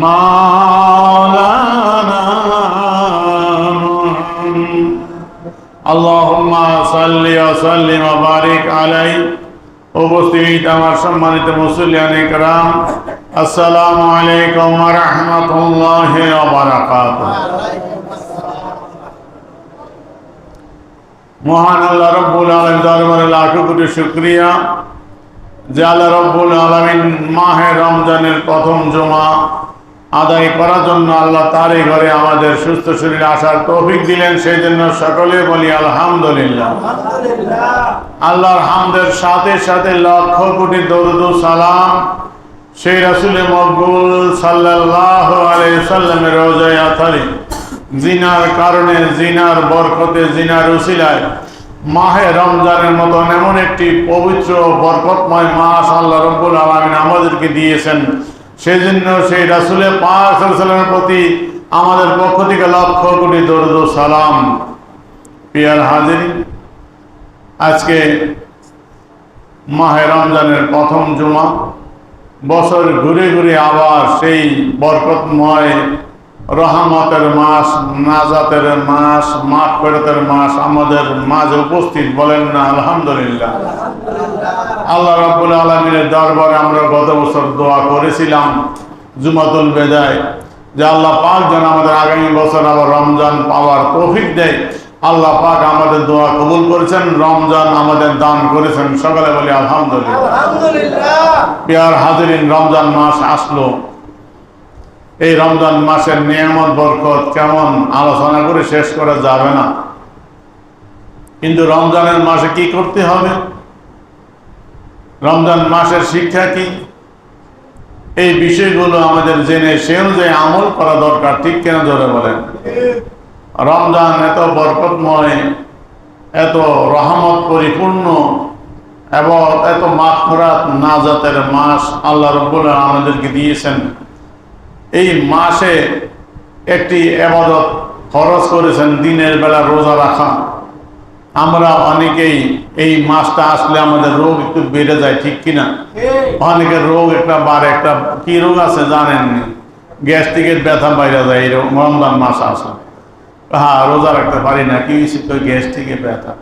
মাওলানা আল্লাহুম্মা সাল্লি ওয়া সাল্লিম ওয়া বারিক আলাইহি। উপস্থিত আমার সম্মানিত মুসল্লিয়ান ইকরাম, আসসালামু আলাইকুম ওয়া রাহমাতুল্লাহি ওয়া বারাকাতুহু। মহান আল্লাহ রব্বুল আলামিন দরবারে লাখো কোটি শুকরিয়া যে আল্লাহ রব্বুল আলামিন মাহে রমজানের প্রথম জুমা আদায় করার জন্য আল্লাহ তারই ঘরে আমাদের সুস্থ শরীরে আসার তৌফিক দিলেন। সেই জন্য সকলে বলি আলহামদুলিল্লাহ। আল্লাহর হামদের সাথে সাথে লক্ষ কোটি দরুদ ও সালাম সেই রাসূলে মকবুল সাল্লাল্লাহু আলাইহি সাল্লামের রওজায়ে আতহারে, জিনার কারণে, জিনার বরকতে, জিনার উসিলায় মাহে রমজানের মতন এমন একটি পবিত্র বরকতময় মাস আল্লাহ রব্বুল আলামিন আমাদেরকে দিয়েছেন। সেই জন্য সেই রাসূলে পাক সাল্লাল্লাহু আলাইহি ওয়াসাল্লামের প্রতি আমাদের পক্ষ থেকে লক্ষ কোটি দরুদ ও সালাম। প্রিয় হাজিরিন, আজকে মাহে রমজানের প্রথম জুমা। বছর ঘুরে ঘুরে আবার সেই বরকতময় রহমতের মাস, নাজাতের মাস, মাগফিরাতের মাস আমাদের মাঝে উপস্থিত। বলেন না আলহামদুলিল্লাহ। আল্লাহ রাব্বুল আলামিনের দরবারে আমরা গত বছর দোয়া করেছিলাম জুমাতুল বিদায়, যে আল্লাহ পাক যেন আমাদের আগামী বছর আবার রমজান পাওয়ার তৌফিক দেয়। আল্লাহ পাক আমাদের দোয়া কবুল করেছেন, রমজান আমাদের দান করেছেন। সকালে বলি আলহামদুলিল্লাহ। প্রিয় হাজিরিন, রমজান মাস আসলো। এই রমজান মাসের নিয়ামত বরকত কেমন আলোচনা করে শেষ করা যাবে না। কিন্তু রমজানের মাসে কি করতে হবে, রমজান মাসের শিক্ষা কি, এই বিষয়গুলো আমাদের জেনে সে অনুযায়ী আমল করা দরকার। ঠিক কেন জোরে বলেন? রমজান এত বরকতময়, এত রহমত পরিপূর্ণ এবং এত মাগফিরাত নাজাতের মাস আল্লাহ রাব্বুল আলামিন আমাদেরকে দিয়েছেন। এই মাসে একটি ইবাদত ফরজ করেছেন, দিনের বেলা রোজা রাখা। আমরা অনেকেই এই মাসটা আসলে আমাদের রোগ একটু বেড়ে যায়, ঠিক কিনা? অনেকের রোগ একটা কি রোগ আছে জানেননি? গ্যাস্ট্রিকের ব্যথা বাইরে যায় এই রমজান মাস আসলে। হ্যাঁ, রোজা রাখতে পারি না, কি হয়েছে? তো গ্যাস্ট্রিকের ব্যথা।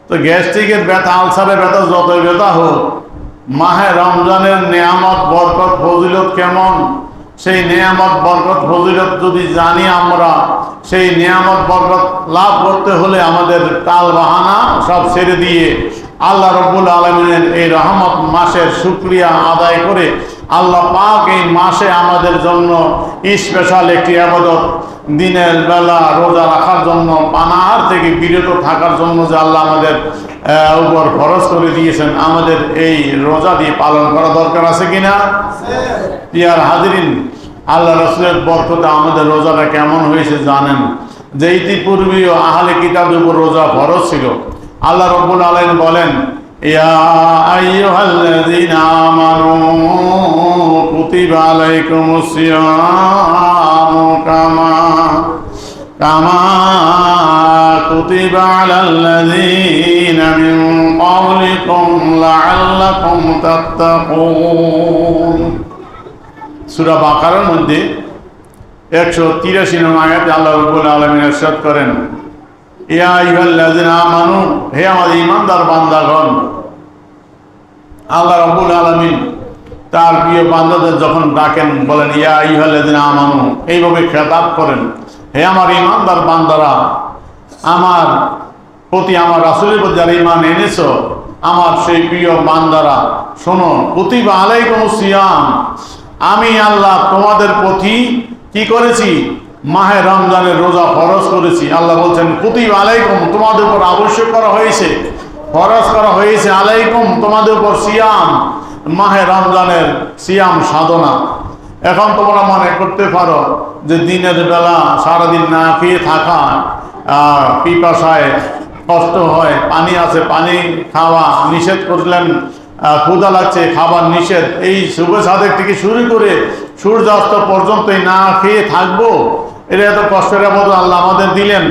তো গ্যাস্ট্রিকের ব্যথা, আলসারের ব্যথা, যতই ব্যথা হোক, মাহে রমজানের নিয়ামত বরকত ফজিলত কেমন, সেই নিয়ামত বরকত ফজিলত যদি জানি আমরা, সেই নিয়ামত বরকত লাভ করতে হলে আমাদের কাল বাহানা সব ছেড়ে দিয়ে আল্লাহ রাব্বুল আলামিনের এই রহমত মাসের শুকরিয়া আদায় করে আল্লাহ পাক এই মাসে আমাদের জন্য স্পেশাল একটি ইবাদত, দিনের বেলা রোজা রাখার জন্য, পানাহার থেকে বিরত থাকার জন্য যে আল্লাহ আমাদের উপর ফরজ করে দিয়েছেন, আমাদের এই রোজা দিয়ে পালন করা দরকার আছে কিনা? প্রিয় হাজিরিন, আল্লাহ রাসূলের বরকতে আমাদের রোজাটা কেমন হয়েছে জানেন? যে ইতিপূর্বেও আহলে কিতাবের উপর রোজা ফরজ ছিল। আল্লাহ রাব্বুল আলামিন বলেন, ইয়া আইয়ুহাল্লাযীনা আমানু কুতিবা আলাইকুমুস সিয়ামু কামা কুতিবা আলাল্লাযীনা মিন ক্বাবলিকুম লাআল্লাকুম তাত্তাকুন। সূরা বাকারার মধ্যে 183 নং আয়াতে আল্লাহ রাব্বুল আলামিন ইরশাদ করেন, ইয়া আইয়ুহাল্লাযীনা আমানু, হে আমাদের ঈমানদার বান্দাগণ। আল্লাহ রাব্বুল আলামিন তার প্রিয় বান্দাদের যখন ডাকেন, বলেন ইয়া আইয়ুহাল্লাযীনা আমানু, এইভাবে খেতাব করেন, হে আমার ঈমানদার বান্দারা, আমার প্রতি, আমার রাসূলের প্রতি যারা ঈমান এনেছো, আমার সেই প্রিয় বান্দারা, শোনো, কুতিবা আলাইকুমুস সিয়াম, আমি আল্লাহ তোমাদের প্রতি কি করেছি? মাহে রমজানের রোজা ফরজ করেছি। আল্লাহ বলছেন কুতিবা আলাইকুম, তোমাদের উপর আবশ্যক করা হয়েছে, ফরজ করা হয়েছে, আলাইকুম তোমাদের উপর সিয়াম, মাহে রমজানের সিয়াম সাধনা। এখন তোমরা মনে করতে পারো যে দিনের বেলা সারাদিন না খেয়ে থাকা, পিপাসায় কষ্ট হয়, পানি আছে, পানি খাওয়া নিষেধ করলেন, ক্ষুধা লাগছে, খাবার নিষেধ, এই শুভ সাদেক থেকে শুরু করে সূর্যাস্ত পর্যন্তই না খেয়ে থাকবো, এটা এত কষ্টের আবাদত আল্লাহ আমাদের দিলেন।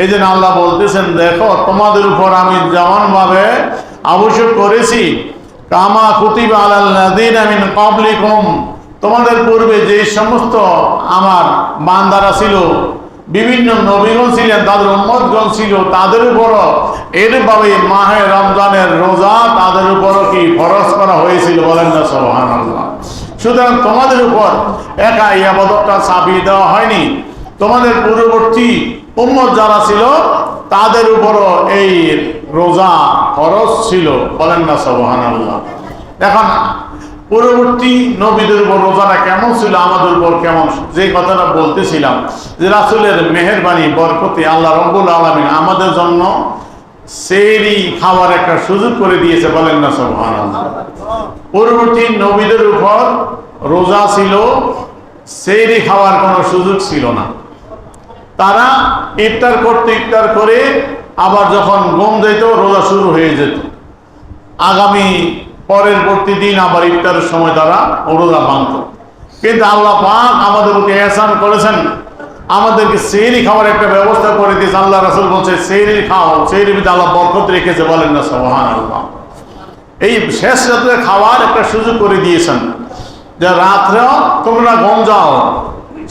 এই জন্য আল্লাহ বলতেছেন, দেখো তোমাদের উপর আমি যেমনভাবে আবশ্যক করেছি, কামা কুতিবা আলাল্লাযীনা মিন ক্বাবলিকুম, তোমাদের পূর্বে যে সমস্ত আমার বান্দারা ছিল, বিভিন্ন নবীগণ ছিলেন, তাদের উম্মতগণ ছিল, তাদের উপরও এরভাবে মাহে রমজানের রোজা তাদের উপরও কি ফরজ করা হয়েছিল, বলেন না সুবহানাল্লাহ। সুতরাং তোমাদের উপর একা ইবাদতটা চাপিয়ে দেওয়া হয়নি, তোমাদের পূর্ববর্তী উম্মত যারা ছিল তাদের উপরও এই রোজা ফরজ ছিল, বলেন না সুবহানাল্লাহ। এখন পূর্ববর্তী নবীদের উপর রোজাটা কেমন ছিল, আমাদের উপর কেমন, যে কথাটা বলতেছিলাম যে রাসূলের মেহেরবানি বরকতে আল্লাহ রাব্বুল আলামিন আমাদের জন্য সেহরি খাওয়ার একটা সুযোগ করে দিয়েছে, বলেন না সুবহানাল্লাহ। পূর্ববর্তী নবীদের উপর রোজা ছিল, সেহরি খাওয়ার কোনো সুযোগ ছিল না। তারা ইফতার করতে, ইফতার করে আবার যখন ঘুম যেত রোজা শুরু হয়ে যেত, আগামী পরের প্রতিদিন আবার ইফতারের সময় তারা রোজা ভাঙত। কিন্তু আল্লাহ পাক আমাদের প্রতি ইহসান করেছেন, আমাদেরকে সেহরি খাওয়ার একটা ব্যবস্থা করে দিয়েছে। আল্লাহ রাসূল বলছে সেহরি খাও, সেহরির ভিতরে আল্লাহ বরকত রেখেছে, বলেন না সুবহানাল্লাহ। এই শেষ রাত্রে খাওয়ার একটা সুযোগ করে দিয়েছেন, যে রাত্রেও তোমরা ঘুম যাও,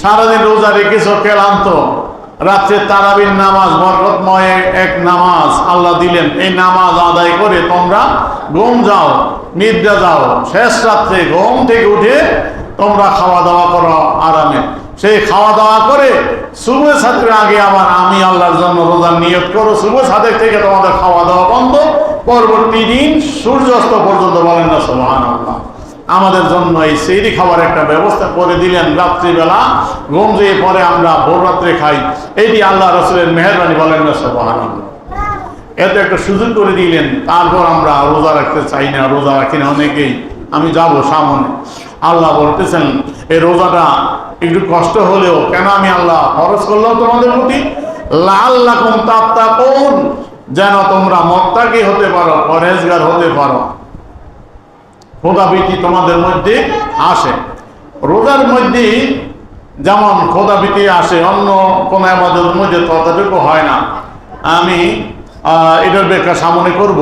সারাদিন রোজা রেখেছো ক্লান্ত, রাত্রে তারাবির নামাজ বরকতময় এক নামাজ আল্লাহ দিলেন, এই নামাজ আদায় করে তোমরা ঘুম যাও, নিদ্রা যাও, শেষ রাত্রে ঘুম থেকে উঠে তোমরা খাওয়া দাওয়া করো আরামে। সেই খাওয়া দাওয়া করে সুবহ সাতের আগে আবার আমি আল্লাহর জন্য রোজার নিয়ত করো, সুবহ সাতের থেকে তোমাদের খাওয়া দাওয়া বন্ধ, পরবর্তী দিন সূর্যাস্ত পর্যন্ত, বলেন না সুবহানাল্লাহ। আমাদের জন্য এই সেহরি খাওয়ার একটা ব্যবস্থা করে দিলেন, রাত্রিবেলা ঘুম যেয়ে পরে আমরা ভোর রাত্রে খাই, এটি আল্লাহ রাসূলের মেহেরবানি, বলেন না সুবহানাল্লাহ। এত একটা সুযোগ করে দিলেন, তারপর আমরা রোজা রাখতে চাই না, রোজা রাখি না অনেকেই। আমি যাব সামনে, আল্লাহ বলতেছেন এই রোজাটা একটু কষ্ট হলেও কেন আমি আল্লাহ ফরজ করলাম তোমাদের প্রতি, লাআল্লাকুম তাত্তাকুন, যেন তোমরা মুত্তাকি হতে পারো, পরহেজগার হতে পারো, খোদাভীতি তোমাদের মধ্যে আসে। রোজার মধ্যে যেমন খোদাভীতি আসে, অন্য কোনো আমাদের মধ্যে ততটুকু হয় না। আমি এটার ব্যাখ্যা সামনে করব।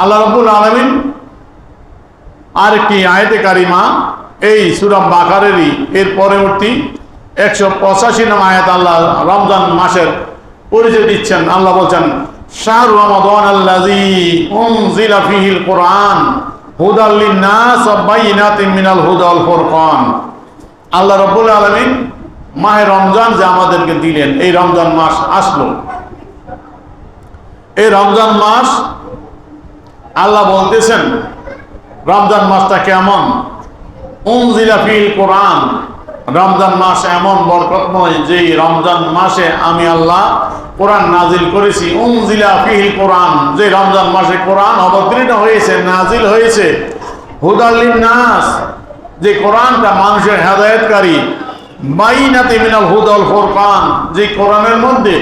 আল্লাহ রাব্বুল আলামিন আরেকটি আয়াতে কারিমা এই সূরা বাকারেরই এর পরবর্তী 185 নং আয়াত আল্লাহ রমজান মাসের পরিচয় দিচ্ছেন। আল্লাহ বলছেন শাহরু রমাদান আল্লাযী উনজিলা ফীহিল কুরআন হুদাল লিন-নাস ওয়া বাইয়িনাতিন মিনাল হুদা ওয়াল ফুরকান। আল্লাহ রাব্বুল আলামিন মাহে রমজান যে আমাদেরকে দিলেন, এই রমজান মাস আসলো, এই রমজান মাস আল্লাহ বলতেছেন রমজান মাসটা কেমন, উনজিলা ফীহিল কুরআন, রমজান মাস এমন বরকতময় যে রমজান মাসে আমি আল্লাহ কোরআন নাজিল করেছি। উনজিলা ফীহিল কুরআন, যে রমজান মাসে কোরআন অবতীর্ণ হয়েছে, নাজিল হয়েছে। হুদাল লিন-নাস, যে কোরআনটা মানুষের হেদায়েতকারী। বাইয়িনাতিন মিনাল হুদা ওয়াল ফুরকান, যে কোরআনের মধ্যে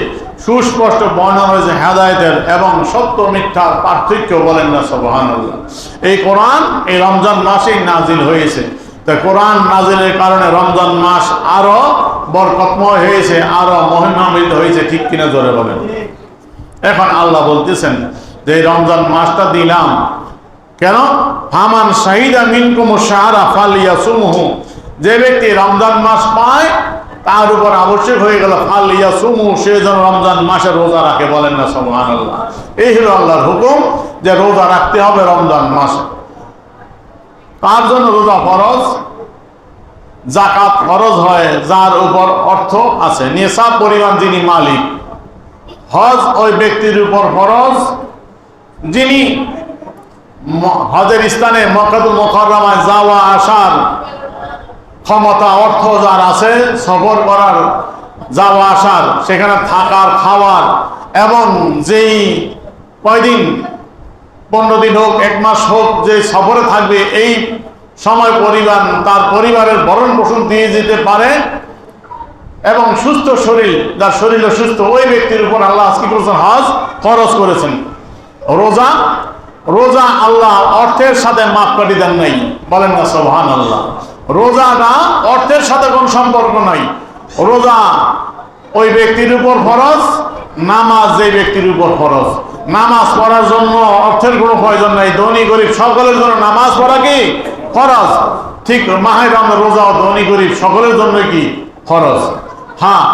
সুস্পষ্ট বর্ণনা হয়েছে হেদায়েতের এবং সত্য মিথ্যার পার্থক্য, বলেন না সুবহানাল্লাহ। এই কোরআন এই রমজান মাসেই নাজিল হয়েছে। তা কোরআন নাজিলের কারণে রমজান মাস আরো বরকতময় হয়েছে, আরো মহিমান্বিত হয়েছে, ঠিক কিনা জোরে বলেন। এখন আল্লাহ বলতেছেন যে রমজান মাসটা দিলাম কেন, ফামান শাহিদা মিনকুমুশ শাহরা ফালইয়াসুমহু, যে ব্যক্তি রমজান মাস পায় তার উপর আবশ্যক হয়ে গেল ফালইয়াসুমু, সে যেন রমজান মাসে রোজা রাখে, বলেন না সুবহানাল্লাহ। এই হলো আল্লাহর হুকুম যে রোজা রাখতে হবে রমজান মাসে। তার জন্য রোজা ফরজ, যাকাত ফরজ হয় যার উপর অর্থ আছে, নিসাব পরিমাণ যিনি মালিক। হজ ওই ব্যক্তির উপর ফরজ যিনি হজের স্থানে মক্কাতুল মুকাররমায় যাওয়া আসার ক্ষমতা, অর্থ যার আছে, সফর করার, যাওয়া আসার, সেখানে থাকার, খাওয়ার, এবং যেই কয়দিন 15 দিন হোক, 1 মাস হোক, যে সফরে থাকবে, এই সময় পরিবার তার পরিবারের ভরণ পোষণ দিয়ে যেতে পারে এবং সুস্থ শরীর, যার শরীর সুস্থ, ওই ব্যক্তির উপর আল্লাহ কি করেছেন, হজ ফরজ করেছেন। রোজা, রোজা আল্লাহ অর্থের সাথে মাপকাঠি দেন নাই, বলেন না সুবহানাল্লাহ। রোজাটা অর্থের সাথে কোন সম্পর্ক নাই। রোজা ওই ব্যক্তির উপর ফরজ, নামাজ যে ব্যক্তির উপর ফরজ। নামাজ পড়ার জন্য অর্থের কোনো প্রয়োজন নাই, ধনী গরিব সকলের জন্য নামাজ পড়া কি ফরজ। ঠিক মাহে রমজান রোজা ধনী গরিব সকলের জন্য কি ফরজ। হ্যাঁ,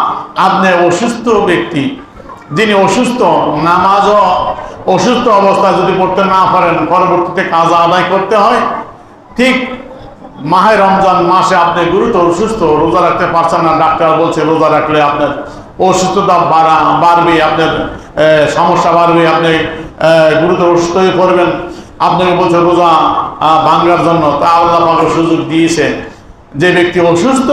আপনি অসুস্থ ব্যক্তি, যিনি অসুস্থ, নামাজও অসুস্থ অবস্থায় যদি পড়তে না পারেন, পরবর্তীতে কাজা আদায় করতে হয়। ঠিক মাহে রমজান মাসে আপনি গুরুতর অসুস্থ, রোজা রাখতে পারছেন না, ডাক্তার বলছে রোজা রাখলে আপনার অসুস্থতা বাড়বে, আপনার সমস্যা বাড়বে, আপনি গুরুতর অসুস্থ হয়ে পড়বেন, আপনাকে বলছে রোজা ভাঙার জন্য। তা আল্লাহ পাক সুযোগ দিয়েছে, যে ব্যক্তি অসুস্থ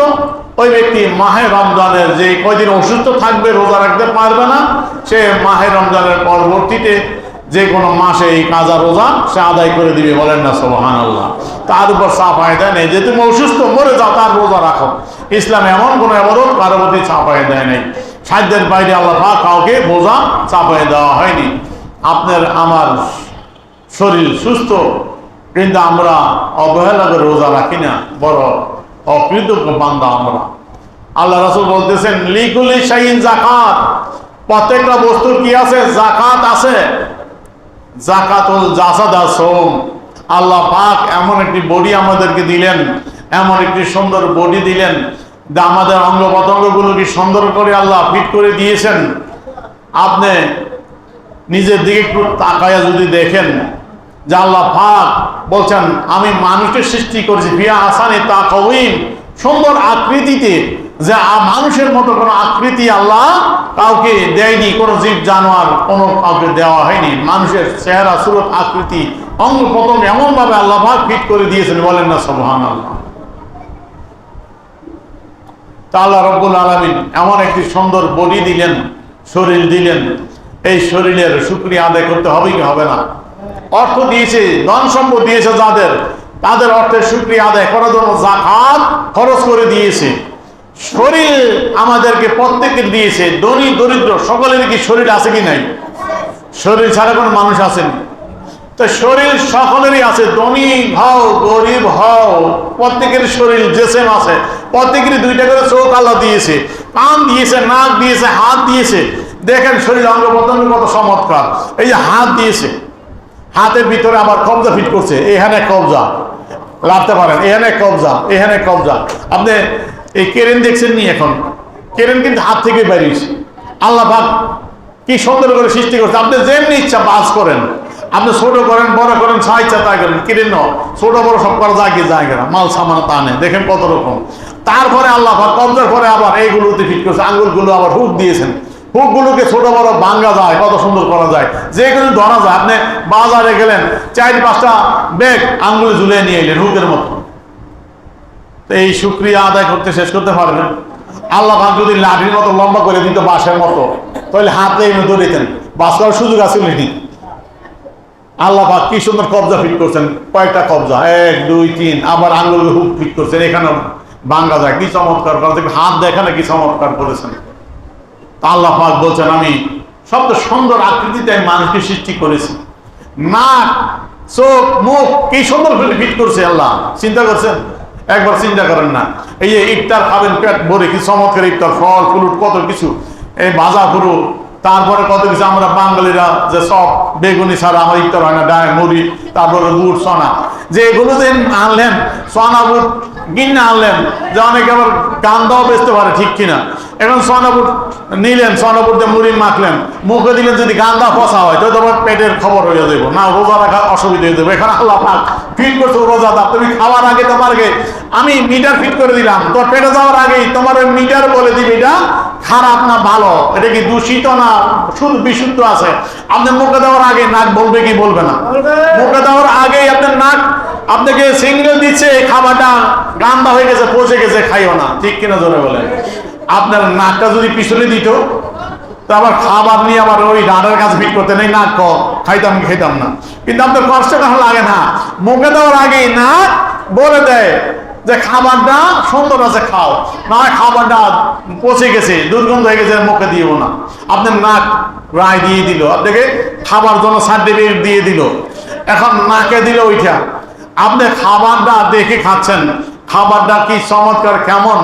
ওই ব্যক্তি মাহে রমজানের যে কয়দিন অসুস্থ থাকবে, রোজা রাখতে পারবে না, সে মাহে রমজানের পরবর্তীতে যে কোনো মাসে এই কাজা রোজা সে আদায় করে দিবে। বলেন না সুবহানাল্লাহ। তার উপর চাপায় দেয় নেই যে তুমি অসুস্থ মরে যাও তার রোজা রাখো। ইসলামে এমন কোনো ইবাদত কারোর প্রতি চাপায় দেয় নেই। সাধ্যের বাইরে আল্লাহ পাক কাউকে বোঝা চাপায় দেওয়া হয়নি। আপনার আমার শরীর সুস্থ, কিন্তু আমরা অবহেলা করে রোজা রাখি না, বড় অকৃতজ্ঞ বান্দা আমরা। আল্লাহ রাসূল বলতেছেন লিকুলি শাইইন যাকাত, প্রত্যেকটা বস্তুর কি আছে? যাকাত আছে। যাকাতুল জাসাদ আসম। আল্লাহ পাক এমন একটি বডি আমাদেরকে দিলেন, এমন একটি সুন্দর বডি দিলেন, আমাদের অঙ্গ প্রত্যঙ্গগুলোকে সুন্দর করে আল্লাহ ফিট করে দিয়েছেন। আপনি নিজের দিকে একটু তাকায়া যদি দেখেন যে আল্লাহ পাক বলছেন আমি মানুষকে সৃষ্টি করেছি ফিয়া আসানি তাকওয়িম, সুন্দর আকৃতিতে, যে মানুষের মতো কোনো আকৃতি আল্লাহ কাউকে দেয়নি, কোনো জীব জানোয়ার কোনো কাউকে দেওয়া হয়নি। মানুষের চেহারা সুরত আকৃতি অঙ্গ প্রত্যঙ্গ এমন ভাবে আল্লাহ পাক ফিট করে দিয়েছেন। বলেন না সুবহানাল্লাহ। তা আল্লাহ রব্বুল আলামিন এমন একটি সুন্দর বডি দিলেন, শরীর দিলেন, এই শরীরের শুকরিয়া আদায় করতে হবে কি হবে না? অর্থ দিয়েছে, ধন সম্পদ দিয়েছে যাদের, তাদের অর্থের শুকরিয়া আদায় করার জন্য যাকাত খরচ করে দিয়েছে। শরীর আমাদেরকে প্রত্যেকের দিয়েছে, ধনী দরিদ্র সকলের কি শরীর আছে কি নাই? শরীর ছাড়া কোনো মানুষ আছেন? তো শরীর সকলেরই আছে, ধনী হও গরিব হও, প্রত্যেকের শরীর জেসেম আছে। প্রত্যেকেরই দুইটা করে চোখ আল্লাহ দিয়েছে, কান দিয়েছে, নাক দিয়েছে, হাত দিয়েছে। দেখেন শরীর অঙ্গ প্রত্যঙ্গ কত চমৎকার। এই যে হাত দিয়েছে, হাতের ভিতরে আবার কবজা ফিট করছে, এখানে কবজা লাগতে পারেন, এখানে কবজা, এখানে কবজা। আপনি এই কেরেন দেখছেন নি? এখন কেরেন কিন্তু হাত থেকে বেরিয়েছে। আল্লাহ পাক কি সুন্দর করে সৃষ্টি করছে। আপনি যেমনি ইচ্ছা বাস করেন, আপনি ছোট করেন বড় করেন, যা ইচ্ছা তাই করেন। কেরেন ছোট বড় সব করা জায়গা না, মাল সামান টানে, দেখেন কত রকম। তারপরে আল্লাহ পাক কবজার পরে আবার এইগুলোতে ফিট করছে, আঙ্গুলগুলো আবার হুক দিয়েছেন। হুকগুলোকে ছোট বড় ভাঙ্গা যায়, কত সুন্দর করা যায়, যেগুলো ধরা যায়। আপনি বাজারে গেলেন, 4-5টা ব্যাগ আঙ্গুলে ঝুলিয়ে নিয়ে এলেন হুকের মতো। তো এই শুকরিয়া আদায় করতে শেষ করতে পারবেন? আল্লাহ পাক যদি লাঠির মতো লম্বা করে দিত, বাঁশের মতো, তাহলে হাতে এনে ধরেতেন, বাস করার সুযোগ আছে নাকি? আল্লাহ পাক কি সুন্দর কবজা ফিট করছেন, কয়েকটা কবজা, 1 2 3, আবার আঙ্গুল হুক ফিট করছেন, এখানে ভাঙ্গা যায়, কি চমৎকার করেছেন। হাত দেখেন কি চমৎকার করেছেন। আল্লাহ পাক বলছেন আমি সবচেয়ে সুন্দর আকৃতিতে আমি মানুষকে সৃষ্টি করেছি। নাক, চোখ, মুখ কি সুন্দর করে ফিট করছে আল্লাহ। চিন্তা করছেন? একবার চিন্তা করেন না। এই যে ইফতার খাবেন পেট ভরে, কি চমৎকার ইফতার, ফল ফ্রুট কত কিছু, এই ভাজা পুরো, তারপরে কত কিছু। আমরা বাঙালিরা যে সব বেগুনি ছাড়া আমার ইফতার হয় না, ডায় মুড়ি, তারপরে বুট সোনা, যে এগুলো যে আনলেন, সোনা বুট কিনে আনলেন, যে অনেকে আবার গান্দাও বেচতে পারে, ঠিক কিনা? এখন সোনা বুট নিলেন, সোনা বুট দিয়ে মুড়ি মাখলেন, মুখে দিলেন, যদি গান্দা পচা হয় তো তোমার পেটের খবর হয়ে যাবো না, রোজা রাখা অসুবিধা হয়ে যাবে। এখানে আল্লাহ পাক ফিট করছো রোজাদার, তুমি খাওয়ার আগে তোমাকে আমি মিটার ফিট করে দিলাম, তোর পেটে যাওয়ার আগেই তোমার ওই মিটার বলে দিবি এটা খারাপ না ভালো, এটা কি দূষিত না শুধু বিশুদ্ধ আছে। আপনি মুখে দেওয়ার আগে নাক বলবে কি বলবে না? মুখে দেওয়ার আগেই আপনার নাক আপনাকে সিগন্যাল দিচ্ছে এই খাবারটা গান্দা হয়ে গেছে, পচে গেছে, খাইও না, ঠিক কিনা জোরে বলেন? আপনার নাকটা যদি পিছনে দিত, তো আবার খাবার নিয়ে আবার ওই ডাঁটার কাছে ফিট করতে নেই, নাক খাইতাম না। কিন্তু আপনার কষ্ট কখন লাগে না, মুখে দেওয়ার আগেই নাক বলে দেয় যে খাবারটা সুন্দর আছে, খাও, না খাবারটা পচে গেছে, দুর্গন্ধ হয়ে গেছে, মুখে দিও না। আপনার নাক রায় দিয়ে দিল, আপনাকে খাবার জন্য সার্টিফিকেট দিয়ে দিল, এখন নাকে দিল ওইটা। আপনি খাবারটা দেখে খাচ্ছেন, খাবারটা কি চমৎকার, কেমন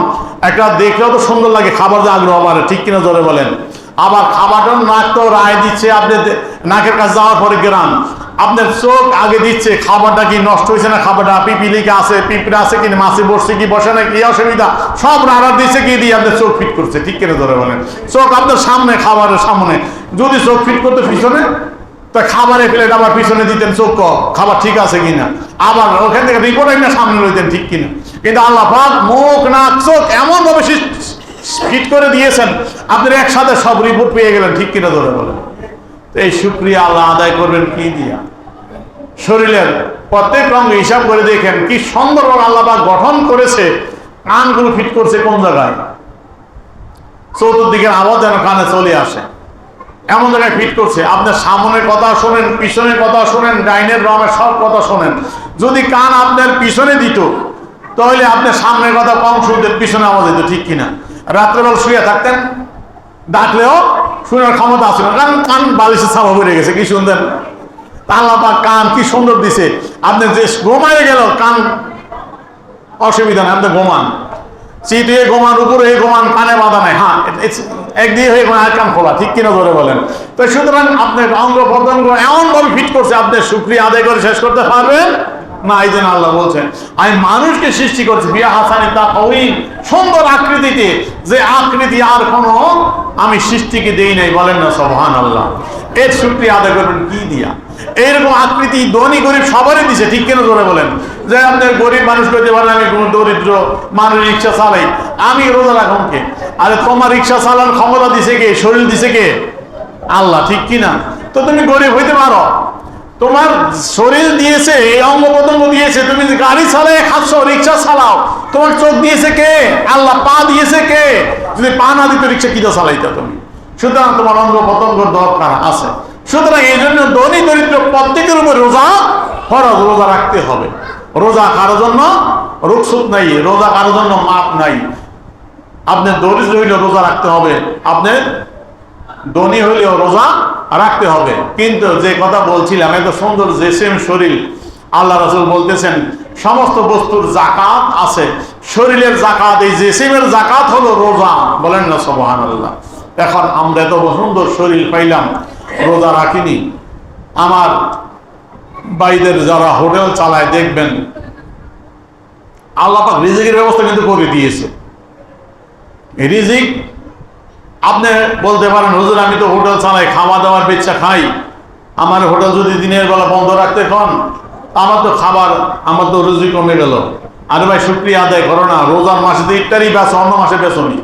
একটা দেখলেও তো সুন্দর লাগে, খাবার যে আগ্রহ বাড়ে, ঠিক কিনা জোরে বলেন? আবার খাবারটা নাক তো রায় দিচ্ছে, আপনি নাকের কাছে যাওয়ার পরে গ্রাম, আপনার চোখ আগে দিচ্ছে খাবারটা কি নষ্ট হয়েছে না, খাবারটা পিপিলিকা আছে, পিঁপড়া আছে কিনা, মাছে বসছে কি বসে না, কি অসুবিধা, সব রাডার দিচ্ছে কি দিয়ে আপনার চোখ ফিট করছে। ঠিক কিনা ধরে বলেন? চোখ আপনার সামনে, খাবারের সামনে, যদি চোখ ফিট করতে পিছনে, তা খাবারের প্লেট আবার পিছনে দিতেন, চোখ খাবার ঠিক আছে কিনা, আবার ওখান থেকে রিপোর্ট একটা সামনে রইতেন, ঠিক কিনা। কিন্তু আল্লাহ পাক মুখ নাক চোখ এমন ভাবে ফিট করে দিয়েছেন, আপনার একসাথে সব রিপোর্ট পেয়ে গেলেন। ঠিক কিনা ধরে বলেন? এই শুকরিয়া আল্লাহ আদায় করবেন কি দিয়া? শরীরের প্রত্যেক অঙ্গ হিসাব করে দেখেন কি সুন্দরভাবে আল্লাহ পাক গঠন করেছে। কানগুলো ফিট করছে কোন জায়গায়? চতুর্দিকের আওয়াজ যেন কানে চলে আসে এমন জায়গায় ফিট করছে। আপনার সামনের কথা শোনেন, পিছনের কথা শোনেন, ডাইনের বামের সব কথা শোনেন। যদি কান আপনার পিছনে দিত তাহলে আপনার সামনের কথা কম শুনতেন, পিছনে আওয়াজ দিত। ঠিক কিনা? রাত্রেবেলা শুয়ে থাকতেন, ডাকলেও শোনার ক্ষমতা আছে না, কারণ কান বালিশে ছাপা পড়ে গেছে, কি শুনতেন? আল্লাহ পাক কান কি সুন্দর দিছে। আপনি যে ঘুমায় গেল কান অসুবিধা নেই, আপনি ঘুমান, চিট হয়ে ঘুমান, উপরে হয়ে ঘুমান, কানে বাধা নাই। হ্যাঁ, একদিকে হয়ে ঘুমান, কান খোলা। ঠিক কিনা ধরে বলেন? তো সুতরাং আপনার অঙ্গ প্রত্যঙ্গ এমন ভাবে ফিট করছে, আপনি শুকরিয়া আদায় করে শেষ করতে পারবেন না। এই জন্য আল্লাহ বলছেন আমি মানুষকে সৃষ্টি করছি বিয়া হাসানি তা ওই সুন্দর আকৃতিতে, যে আকৃতি আর কোনো আমি সৃষ্টিকে দেই নাই। বলেন না সুবহানাল্লাহ? এর শুকরিয়া আদায় করবেন কি দিয়া? এইরকম আকৃতি ধনী গরিব সবারই দিছে। ঠিক কেন ধরে বলেন? যে আপনার গরিব মানুষ করতে পারেন, আমি দরিদ্র মানুষ রিক্সা চালাই, আমি রোজা রাখুন কে? আরে তোমার রিক্সা চালানোর ক্ষমতা দিছে কে? শরীর দিছে কে? আল্লাহ। ঠিক কিনা? তো তুমি গরিব হইতে পারো, তোমার শরীর দিয়েছে, এই অঙ্গ প্রত্যঙ্গ দিয়েছে, তুমি গাড়ি চালায় খাচ্ছ, রিক্সা চালাও, তোমার চোখ দিয়েছে কে? আল্লাহ। পা দিয়েছে কে? যদি পা না দিত রিক্সা কিটা চালাইতা তুমি? সুতরাং তোমার অঙ্গ প্রত্যঙ্গ দরকার আছে। সুতরাং এই জন্য ধনী দরিদ্র প্রত্যেকের উপর রোজা ফরজ, রোজা রাখতে হবে। রোজা কারো জন্য রুকসুত নাই, রোজা কারো জন্য মাপ নাই। আপনি দরিদ্র হইলে রোজা রাখতে হবে, আপনি ধনী হইলেও রোজা রাখতে হবে। কিন্তু যে কথা বলছিলাম, এত সুন্দর জেসিম শরীর, আল্লাহ রাসূল বলতেছেন সমস্ত বস্তুর জাকাত আছে, শরীরের জাকাত, এই জেসিমের জাকাত হলো রোজা। বলেন না সুবহানাল্লাহ? এখন আমরা এত সুন্দর শরীর পাইলাম, রোজা রাখিনি। আমার ভাইদের যারা হোটেল চালায় দেখবেন আল্লাহ পাক রিজিকের ব্যবস্থা কিন্তু করে দিয়েছে। রিজিক আপনি বলতে পারেন হুজুর আমি তো হোটেল চালাই, খাওয়া দাওয়ার বেচা খাই, আমার হোটেল যদি দিনের বেলা বন্ধ রাখতে কন, আমার তো খাবার, আমার তো রুজি কমে গেল। আরে ভাই শুকরিয়া আদায় করো না। রোজার মাসে তো ইফতারি বেচো, অন্য মাসে বেচো নি।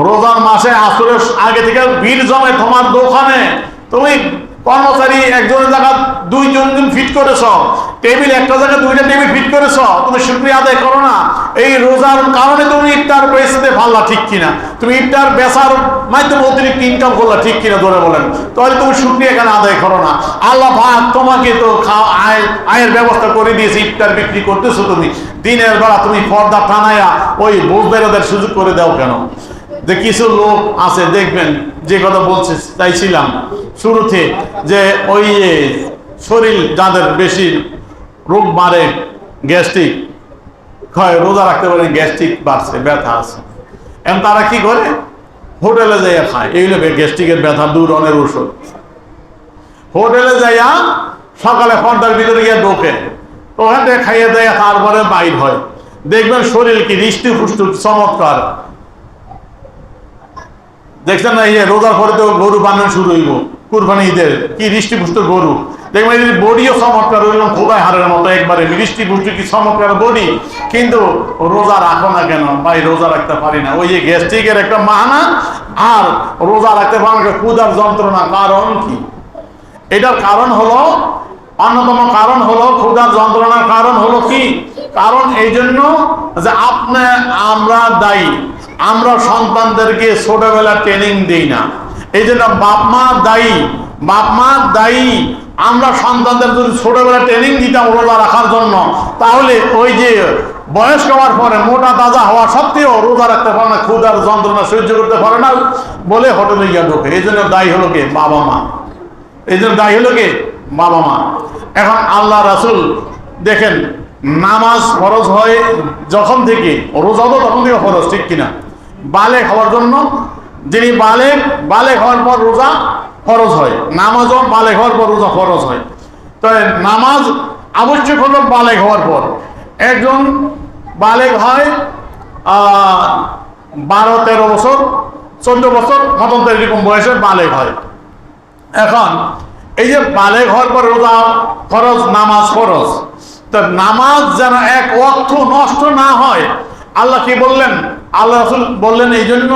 রোজার মাসে আসরের আগে থেকে ভিড় জমে তোমার দোকানে, তুমি কর্মচারী একজনের জায়গা দুইজন ফিট করেছ, টেবিল একটা জায়গায় দুইটা টেবিল ফিট করেছ, তুমি শুকরিয়া আদায় করো না। এই রোজার কারণে তুমি ইফতার বেচতে পারলা, ঠিক কিনা? তুমি ইফতার বেচার মাধ্যমে অতিরিক্ত ইনকাম করলা, ঠিক কিনা ধরে বলেন? তাহলে তুমি শুকরিয়া কেন আদায় করো না? আল্লাহ পাক তোমাকে তো আয়ের ব্যবস্থা করে দিয়েছে, ইফতার বিক্রি করতেছো তুমি, দিনের বেলা তুমি পর্দা টানায়া ওই বুঝবেরদের সুযোগ করে দাও কেন? যে কিছু লোক আছে দেখবেন, যে কথা বলছে চাইছিলাম শুরুতে, যে ওই শরীর যাদের বেশি রোগ বাড়ে, গ্যাস্ট্রিক হয়, রোজা রাখতে পারে, গ্যাস্ট্রিক বাড়ছে, ব্যথা আছে, এখন তারা কি করে? হোটেলে যাইয়া খায়। এইগুলো গ্যাস্ট্রিকের ব্যথা দূরণের ওষুধ। হোটেলে যাইয়া সকালে পর্দার ভিতরে গিয়ে ঢোকে, ওখান থেকে খাইয়ে দেয়, তারপরে বাইর হয়। দেখবেন শরীর কি হৃষ্টি পুষ্টু চমৎকার। দেখছেন না, রোজার পরে তো গরু বানানো শুরু হইব, কুরবানি ঈদের, কি হৃষ্টি পুষ্ট গরু। দেখবেন বডিও চমৎকার, ওইরকম খোদাই হারের মতো একবারে হৃষ্টি পুষ্ট, কি চমৎকার বডি। কিন্তু রোজা রাখো না কেন? ভাই রোজা রাখতে পারি না, ওই যে গ্যাস্ট্রিকের একটা মাহানা, আর রোজা রাখতে পারি না, ক্ষুধার যন্ত্রণা। কারণ কি? এটার কারণ হলো, অন্যতম কারণ হলো ক্ষুধার যন্ত্রণার কারণ হলো কি? কারণ এই জন্য যে আমরা দায়ী, আমরা সন্তানদেরকে ছোটবেলা ট্রেনিং দিই না। এই জন্য বাপ মা দায়ী, বাপ মা দায়ী। আমরা সন্তানদের যদি ছোটবেলা ট্রেনিং দিতাম রোজা রাখার জন্য, তাহলে ওই যে বয়স্ক হওয়ার পরে মোটা তাজা হওয়া সত্ত্বেও রোজা রাখতে পারে না, ক্ষুধার যন্ত্রণা সহ্য করতে পারে না বলে হোটেলে গিয়ে ঢোকে। এই জন্য দায়ী হলো কে? বাবা মা। এই জন্য দায়ী হলো কে? বাবা মা। এখন আল্লাহ রাসূল দেখেন, নামাজ ফরজ হয় যখন থেকে, রোজা তো তখন থেকে ফরজ, ঠিক কিনা? বালেগ হওয়ার জন্য যিনি বালেগ, বালেগ হওয়ার পর রোজা ফরজ হয়, নামাজও বালেগ হওয়ার পর রোজা ফরজ হয়। তো নামাজ আবশ্যক হলো বালেগ হওয়ার পর। একজন বালেগ হয় 12-13 বছর, 14 বছর মতন, তো এরকম বয়সে বালেগ হয়। এখন এই যে বালেগ হওয়ার পর রোজা ফরজ, নামাজ ফরজ, তো নামাজ যেন এক ওয়াক্ত নষ্ট না হয়, আল্লাহ কি বললেন? আল্লাহ রাসূল বললেন এই জন্য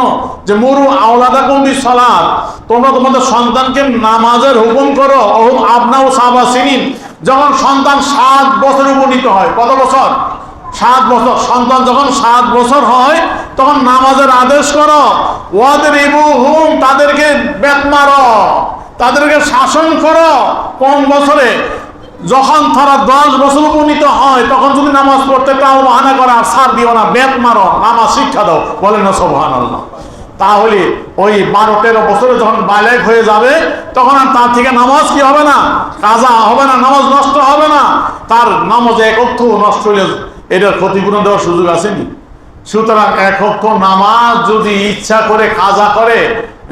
যে মুরু আওলাদাকুম বিসসালাত, তোমরা তোমাদের সন্তানকে নামাজের হুকুম করো। ওহুম আবনাউ সাবা সিনিন, যখন সন্তান 7 বছর উপনীত হয়। কত বছর? 7 বছর। সন্তান যখন 7 বছর হয় তখন নামাজের আদেশ করো। ওয়াদরিবুহুম, তাদেরকে বেত মারো, তাদেরকে শাসন করো। কোন বছরে? যখন তারা 10 বছর উপনীত হয় তখন যদি নামাজ পড়তে তাও বাহানা করে, আর ছাড় দিও না, বেত মারো, নামাজ শিক্ষা দাও। বলেন না সুবহানাল্লাহ। তাহলে ওই 12-13 বছরে যখন বালেগ হয়ে যাবে তখন আর তার থেকে নামাজ কি হবে না? কাজা হবে না, নামাজ নষ্ট হবে না। তার নামাজ এক ওয়াক্ত নষ্ট হলে এটার ক্ষতিপূরণ দেওয়ার সুযোগ আসেনি। সুতরাং এক ওয়াক্ত নামাজ যদি ইচ্ছা করে কাজা করে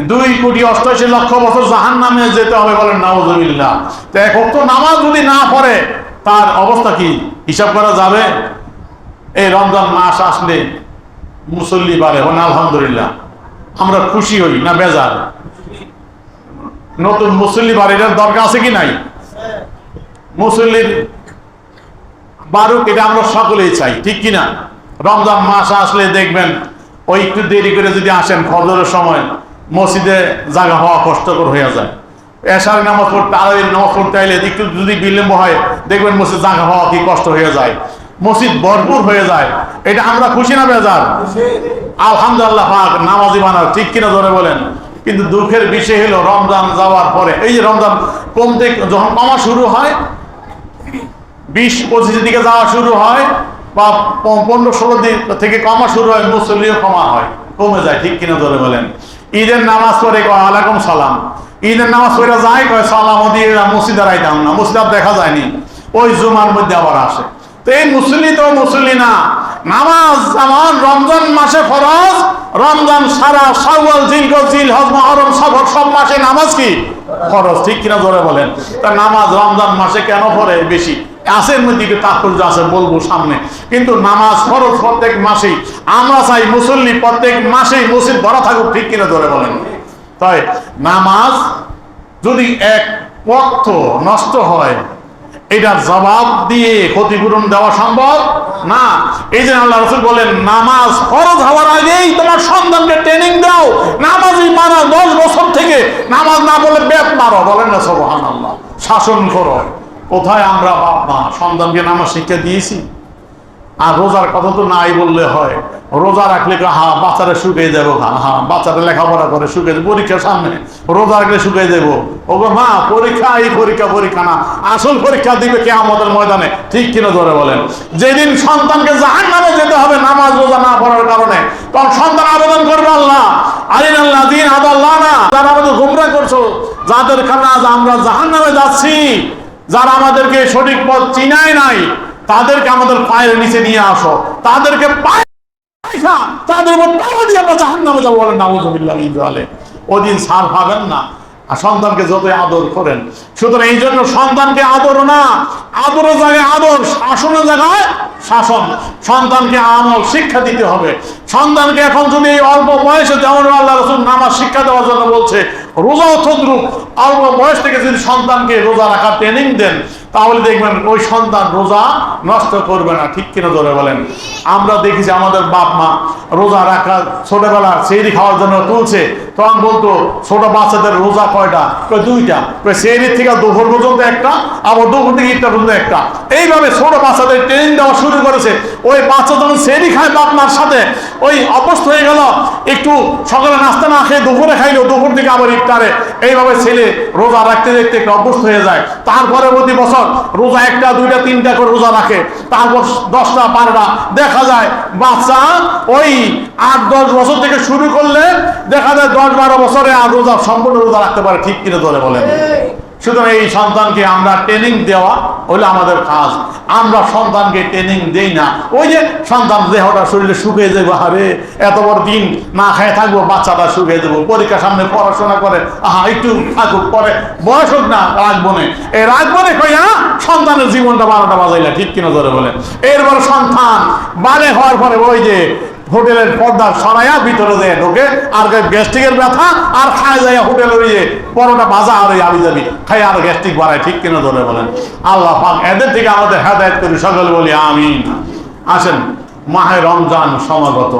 2,88,00,000 বছর জাহান্নামে যেতে হবে। বলেন নাউযুবিল্লাহ। তো এক ওয়াক্ত নামাজ যদি না পড়ে তার অবস্থা কি হিসাব করা যাবে? এই রমজান মাস আসলে মুসল্লি বাড়ে, আলহামদুলিল্লাহ। আমরা খুশি হই না বেজার? নতুন মুসল্লি বাড়ে, এটার দরকার আছে কি নাই? মুসল্লির বারুক, এটা আমরা সকলেই চাই, ঠিক কিনা? রমজান মাস আসলে দেখবেন ওই একটু দেরি করে যদি আসেন ফজরের সময়, মসজিদে জায়গা হওয়া কষ্টকর হয়ে যায়। এশার নামাজ পড়তে, তারাবির নামাজ পড়তে আইলে একটু যদি বিলম্ব হয় দেখবেন মসজিদ জায়গা হওয়া কি কষ্ট হয়ে যায়, মসজিদ ভরপুর হয়ে যায়। এটা আমরা খুশি না বেজার? আলহামদুলিল্লাহ পাক নামাজি বানার, ঠিক কিনা জোরে বলেন। কিন্তু দুঃখের বিষয় হলো রমজান যাওয়ার পরে, এই যে রমজান কমতে যখন কমা শুরু হয়, 20-25 দিকে যাওয়া শুরু হয়, বা 15-16 দিন থেকে কমা শুরু হয়, মুসল্লিও কমা হয়, কমে যায়, ঠিক কিনা জোরে বলেন। ঈদের নামাজ পড়ে কয় ওয়ালাইকুম সালাম, ঈদের নামাজ পড়ে যায় কয় সালাম দিয়ে মসজিদে আইতাম না, মসজিদ দেখা যায়নি, ওই জুমার মধ্যে আবার আসে। তো এই মুসল্লি তো মুসল্লি না। নামাজ যেমন রমজান মাসে ফরজ, রমজান সারা শাওয়াল, জিলহজ, জিলহজ, মুহররম, সফর সব মাসে নামাজ কি ফরজ, ঠিক কিনা জোরে বলেন। তা নামাজ রমজান মাসে কেন পড়ে বেশি আসের মধ্যে তাৎপর্য আছে, বলবো সামনে। কিন্তু নামাজ ফরজ প্রত্যেক মাসেই। আমরা চাই মুসল্লি প্রত্যেক মাসেই মসজিদ ভরা থাকুক, ঠিক কিনা জোরে বলেন। তাই নামাজ যদি এক ওয়াক্ত নষ্ট হয়, এটার জবাব দিয়ে ক্ষতিপূরণ দেওয়া সম্ভব না। এই যে আল্লাহ রাসূল বলেন নামাজ ফরজ হওয়ার আগেই তোমার সন্তানকে ট্রেনিং দাও, নামাজই মারা 10 বছর থেকে, নামাজ না বলে বেত মারো। বলেন না সুবহানাল্লাহ। শাসন করো। কোথায় আমরা বাপ মা সন্তানকে নামাজ শিক্ষা দিয়েছি? আর রোজার কথা তো নাই বললে হয়। রোজা রাখলে বাচ্চারা শুকিয়ে যাবো, বাচ্চারা লেখাপড়া করে শুকিয়ে যাবো, পরীক্ষার সামনে রোজা রাখলে শুকিয়ে যাবো। ওগো মা, পরীক্ষা এই পরীক্ষা, পরীক্ষা না, আসল পরীক্ষা দিবে কিয়ামতের ময়দানে, ঠিক কিনা ধরে বলেন। যেদিন সন্তানকে জাহান্নামে যেতে হবে নামাজ রোজা না পড়ার কারণে, তখন সন্তান আবেদন করবে আল্লাহ আরিনাল্লাহ দিন আদাল্লাহ না, যারা আমাদের গুমরাহ করছো, যাদের কারণে আজ আমরা জাহান্নামে যাচ্ছি, যারা আমাদেরকে সঠিক পথ চিনায় নাই, তাদেরকে আমাদের পায়ের নিচে নিয়ে আসো, তাদেরকে তাদের উপর টাকা দিয়ে আমরা জাহান্নামে যাবো। বলেন নাউযুবিল্লাহ। ওদিন ছাড় পাবেন না। আর সন্তানকে যতই আদর করেন, সুতরাং এই জন্য সন্তানকে আদর না, আদরের জায়গায় আদর, শাসনের জায়গায় শাসন। সন্তানকে আমল শিক্ষা দিতে হবে। সন্তানকে এখন যদি এই অল্প বয়সে, যেমন আল্লাহ রাসূল নামাজ শিক্ষা দেওয়ার জন্য বলছে, রোজাও তদ্রুপ। অল্প বয়স থেকে যদি সন্তানকে রোজা রাখার ট্রেনিং দেন, তাহলে দেখবেন ওই সন্তান রোজা নষ্ট করবে না, ঠিক কিনা ধরে বলেন। আমরা দেখি যে আমাদের বাপ মা রোজা রাখা, ছোটবেলা সেহরি খাওয়ার জন্য তুলছে, তখন বলতো ছোট বাচ্চাদের রোজা কয়টা? 2টা। সেহরির থেকে দুপুর পর্যন্ত একটা, আবার দুপুর থেকে ইফতার পর্যন্ত একটা। এইভাবে ছোট বাচ্চাদের ট্রেনিং দেওয়া শুরু করেছে। ওই বাচ্চা যখন সেহরি খায় বাপ মার সাথে, ওই অভ্যস্ত হয়ে গেল, একটু সকালে নাস্তা না খেয়ে দুপুরে খাইলো, দুপুর থেকে আবার ইফতারে। এইভাবে ছেলে রোজা রাখতে দেখতে একটু অভ্যস্ত হয়ে যায়। তারপরে প্রতি বছর রোজা 1টা, 2টা, 3টা করে রোজা রাখে। তারপর 10টা, 12টা দেখা যায় বাচ্চা ওই 8-10 বছর থেকে শুরু করলে দেখা যায় 10-12 বছরে আর রোজা সম্পূর্ণ রোজা রাখতে পারে, ঠিক কিনা ধরে বলেন। সুতরাং এই সন্তানকে আমরা ট্রেনিং দেওয়া হলো আমাদের কাজ। আমরা সন্তানকে ট্রেনিং দেই না। ওই যে সন্তান দেহটা শরীরে শুকিয়ে যাবো, আরে এত বড় দিন না খেয়ে থাকবো, বাচ্চাটা শুকিয়ে যাবো, পরীক্ষার সামনে পড়াশোনা করে, একটু থাকুক, পরে বয়স হোক না, রাখবো না, এই রাখবো না কইয়া সন্তানের জীবনটা 12টা বাজাইলা, ঠিক কিনা ধরে বলে। এরপর সন্তান বালে হওয়ার পরে ওই যে হোটেলের পর্দা সরাইয়া ভিতরে যায় ঢোকে, আর গ্যাস্ট্রিকের ব্যথা, আর খায় যায় হোটেলের ওই যে পরোটা ভাজা আর ওই আবি যাবি খাই, আর গ্যাস্ট্রিক বাড়ায়, ঠিক কিনা ধরে বলেন। আল্লাহ পাক এদের থেকে আমাদের হেদায়েত করি, সকলে বলি আমিন। আসেন, মাহে রমজান সমাগত।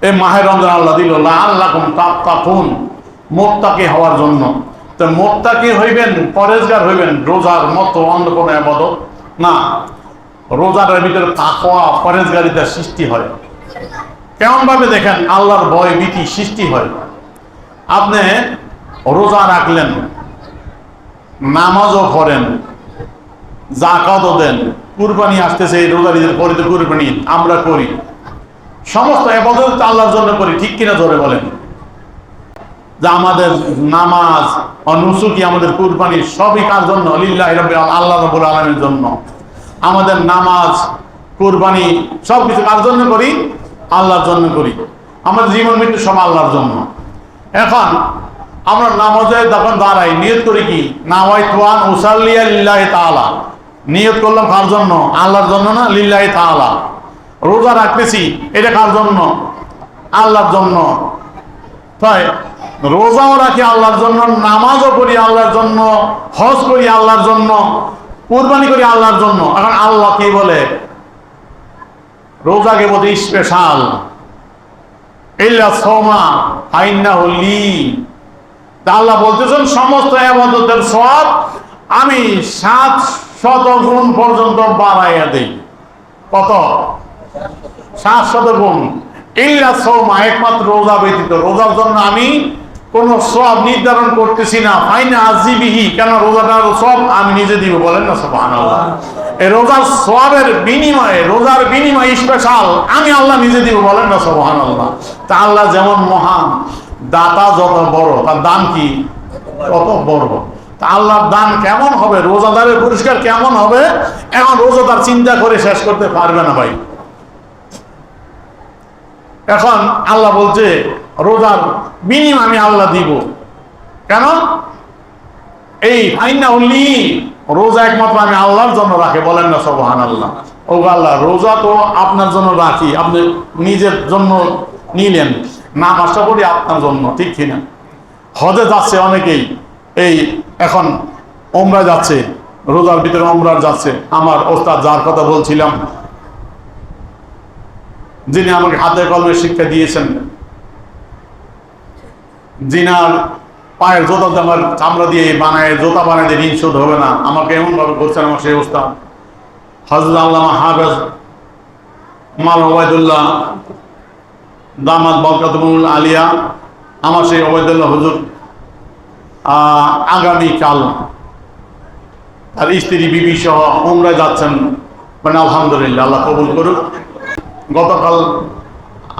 এই মাহে রমজান আল্লাহ দিল লাআল্লাকুম তাত্তাকুন, মুত্তাকি হওয়ার জন্য। তো মুত্তাকি হইবেন, পরেজগার হইবেন, রোজার মতো অন্য কোনো ইবাদত না। রোজার ভিতরে তাকওয়া, পরেজগারিতার সৃষ্টি হয়। কেমন ভাবে দেখেন, আল্লাহর ভয় ভীতি সৃষ্টি হয়। আপনি রোজা রাখলেন, নামাজও করেন, যাকাতও দেন, কুরবানি আসতেছে, এই রোজার ঈদের পরে তো কুরবানি আমরা করি, সমস্ত ইবাদত আল্লাহর জন্য করি, ঠিক কিনা ধরে বলেন। যে আমাদের নামাজ, নুসুকি, আমাদের কুরবানি সবই কার জন্য? লিল্লাহি রাব্বিল আলামিন, আল্লাহ রাব্বুল আলামিনের জন্য। আমাদের নামাজ, কুরবানি সবকিছু কার জন্য করি? আল্লাহর জন্য করি। আমাদের জীবন মৃত্যু সব আল্লাহর জন্য। এখন আমরা নামাজে যখন দাঁড়াই, নিয়ত করি কি? নাওয়াইতু আন উসাল্লিয়া লিল্লাহি তাআলা, নিয়ত করলাম কার জন্য? আল্লাহর জন্য না, লিল্লাহি তাআলা। রোজা রাখতেছি, এটা কার জন্য? আল্লাহর জন্য। তাই রোজাও রাখি আল্লাহর জন্য, নামাজও করি আল্লাহর জন্য, হজ করি আল্লাহর জন্য, কুরবানি করি আল্লাহর জন্য। এখন আল্লাহ কি বলে? রোজাকে বলতে স্পেশাল, ইল্লা সাওমা ফাইন্নাহু লি। আল্লাহ বলতেছেন সমস্ত ইবাদতের সওয়াব আমি 700 গুণ পর্যন্ত বাড়াইয়া দেই। কত? 700 গুণ। ইল্লা সাওমা, একমাত্র রোজা ব্যতীত। রোজার জন্য আমি কোন সওয়াব নির্ধারণ করতেছি না। ফাইনা আজিবিহি, কেন? রোজাটার সওয়াব আমি নিজে দিব, বলেন না সুবহানাল্লাহ। এই রোজার সওয়াবের বিনিময়ে, রোজার বিনিময়ে স্পেশাল আমি আল্লাহ নিজে দিব, বলেন না সুবহানাল্লাহ। তা আল্লাহ যেমন মহান, দাতা যত বড়, তার দান কি তত বড়। তা আল্লাহর দান কেমন হবে, রোজাদারের পুরস্কার কেমন হবে, এখন রোজাদার চিন্তা করে শেষ করতে পারবে না ভাই। এখন আল্লাহ বলছে রোজার বিনিময় আমি আল্লাহ দিব। কেন? এই ফাইন্নাহু লি, রোজা একমাত্র আমি আল্লাহর জন্য রাখি, বলেন না সুবহানাল্লাহ। ও আল্লাহ, রোজা তো আপনার জন্য রাখি, আপনি নিজের জন্য নিলেন, নামাজটা করি আপনার জন্য, ঠিক কিনা? হজে যাচ্ছে অনেকেই, এই এখন ওমরা যাচ্ছে, রোজার ভিতরে ওমরা যাচ্ছে। আমার ওস্তাদ যার কথা বলছিলাম, যিনি আমাকে হাতে কলমে শিক্ষা দিয়েছেন, জিনার পায়ের জোতা আমার চামড়া দিয়ে বানায়, জোতা বানায় দিয়ে ঋণ শোধ হবে না, আমাকে এমন ভাবে করছেন আমার সেই ওস্তাদ হযরত আল্লামা হাফেজ মাল ওবায়দুল্লাহ দামাত বরকাতুল আলিয়া, আমার সেই ওবায়দুল্লাহ হুজুর আগামীকাল তার স্ত্রী বিবি সহ উমরায় যাচ্ছেন। মানে আলহামদুলিল্লাহ, আল্লাহ কবুল করুক। গতকাল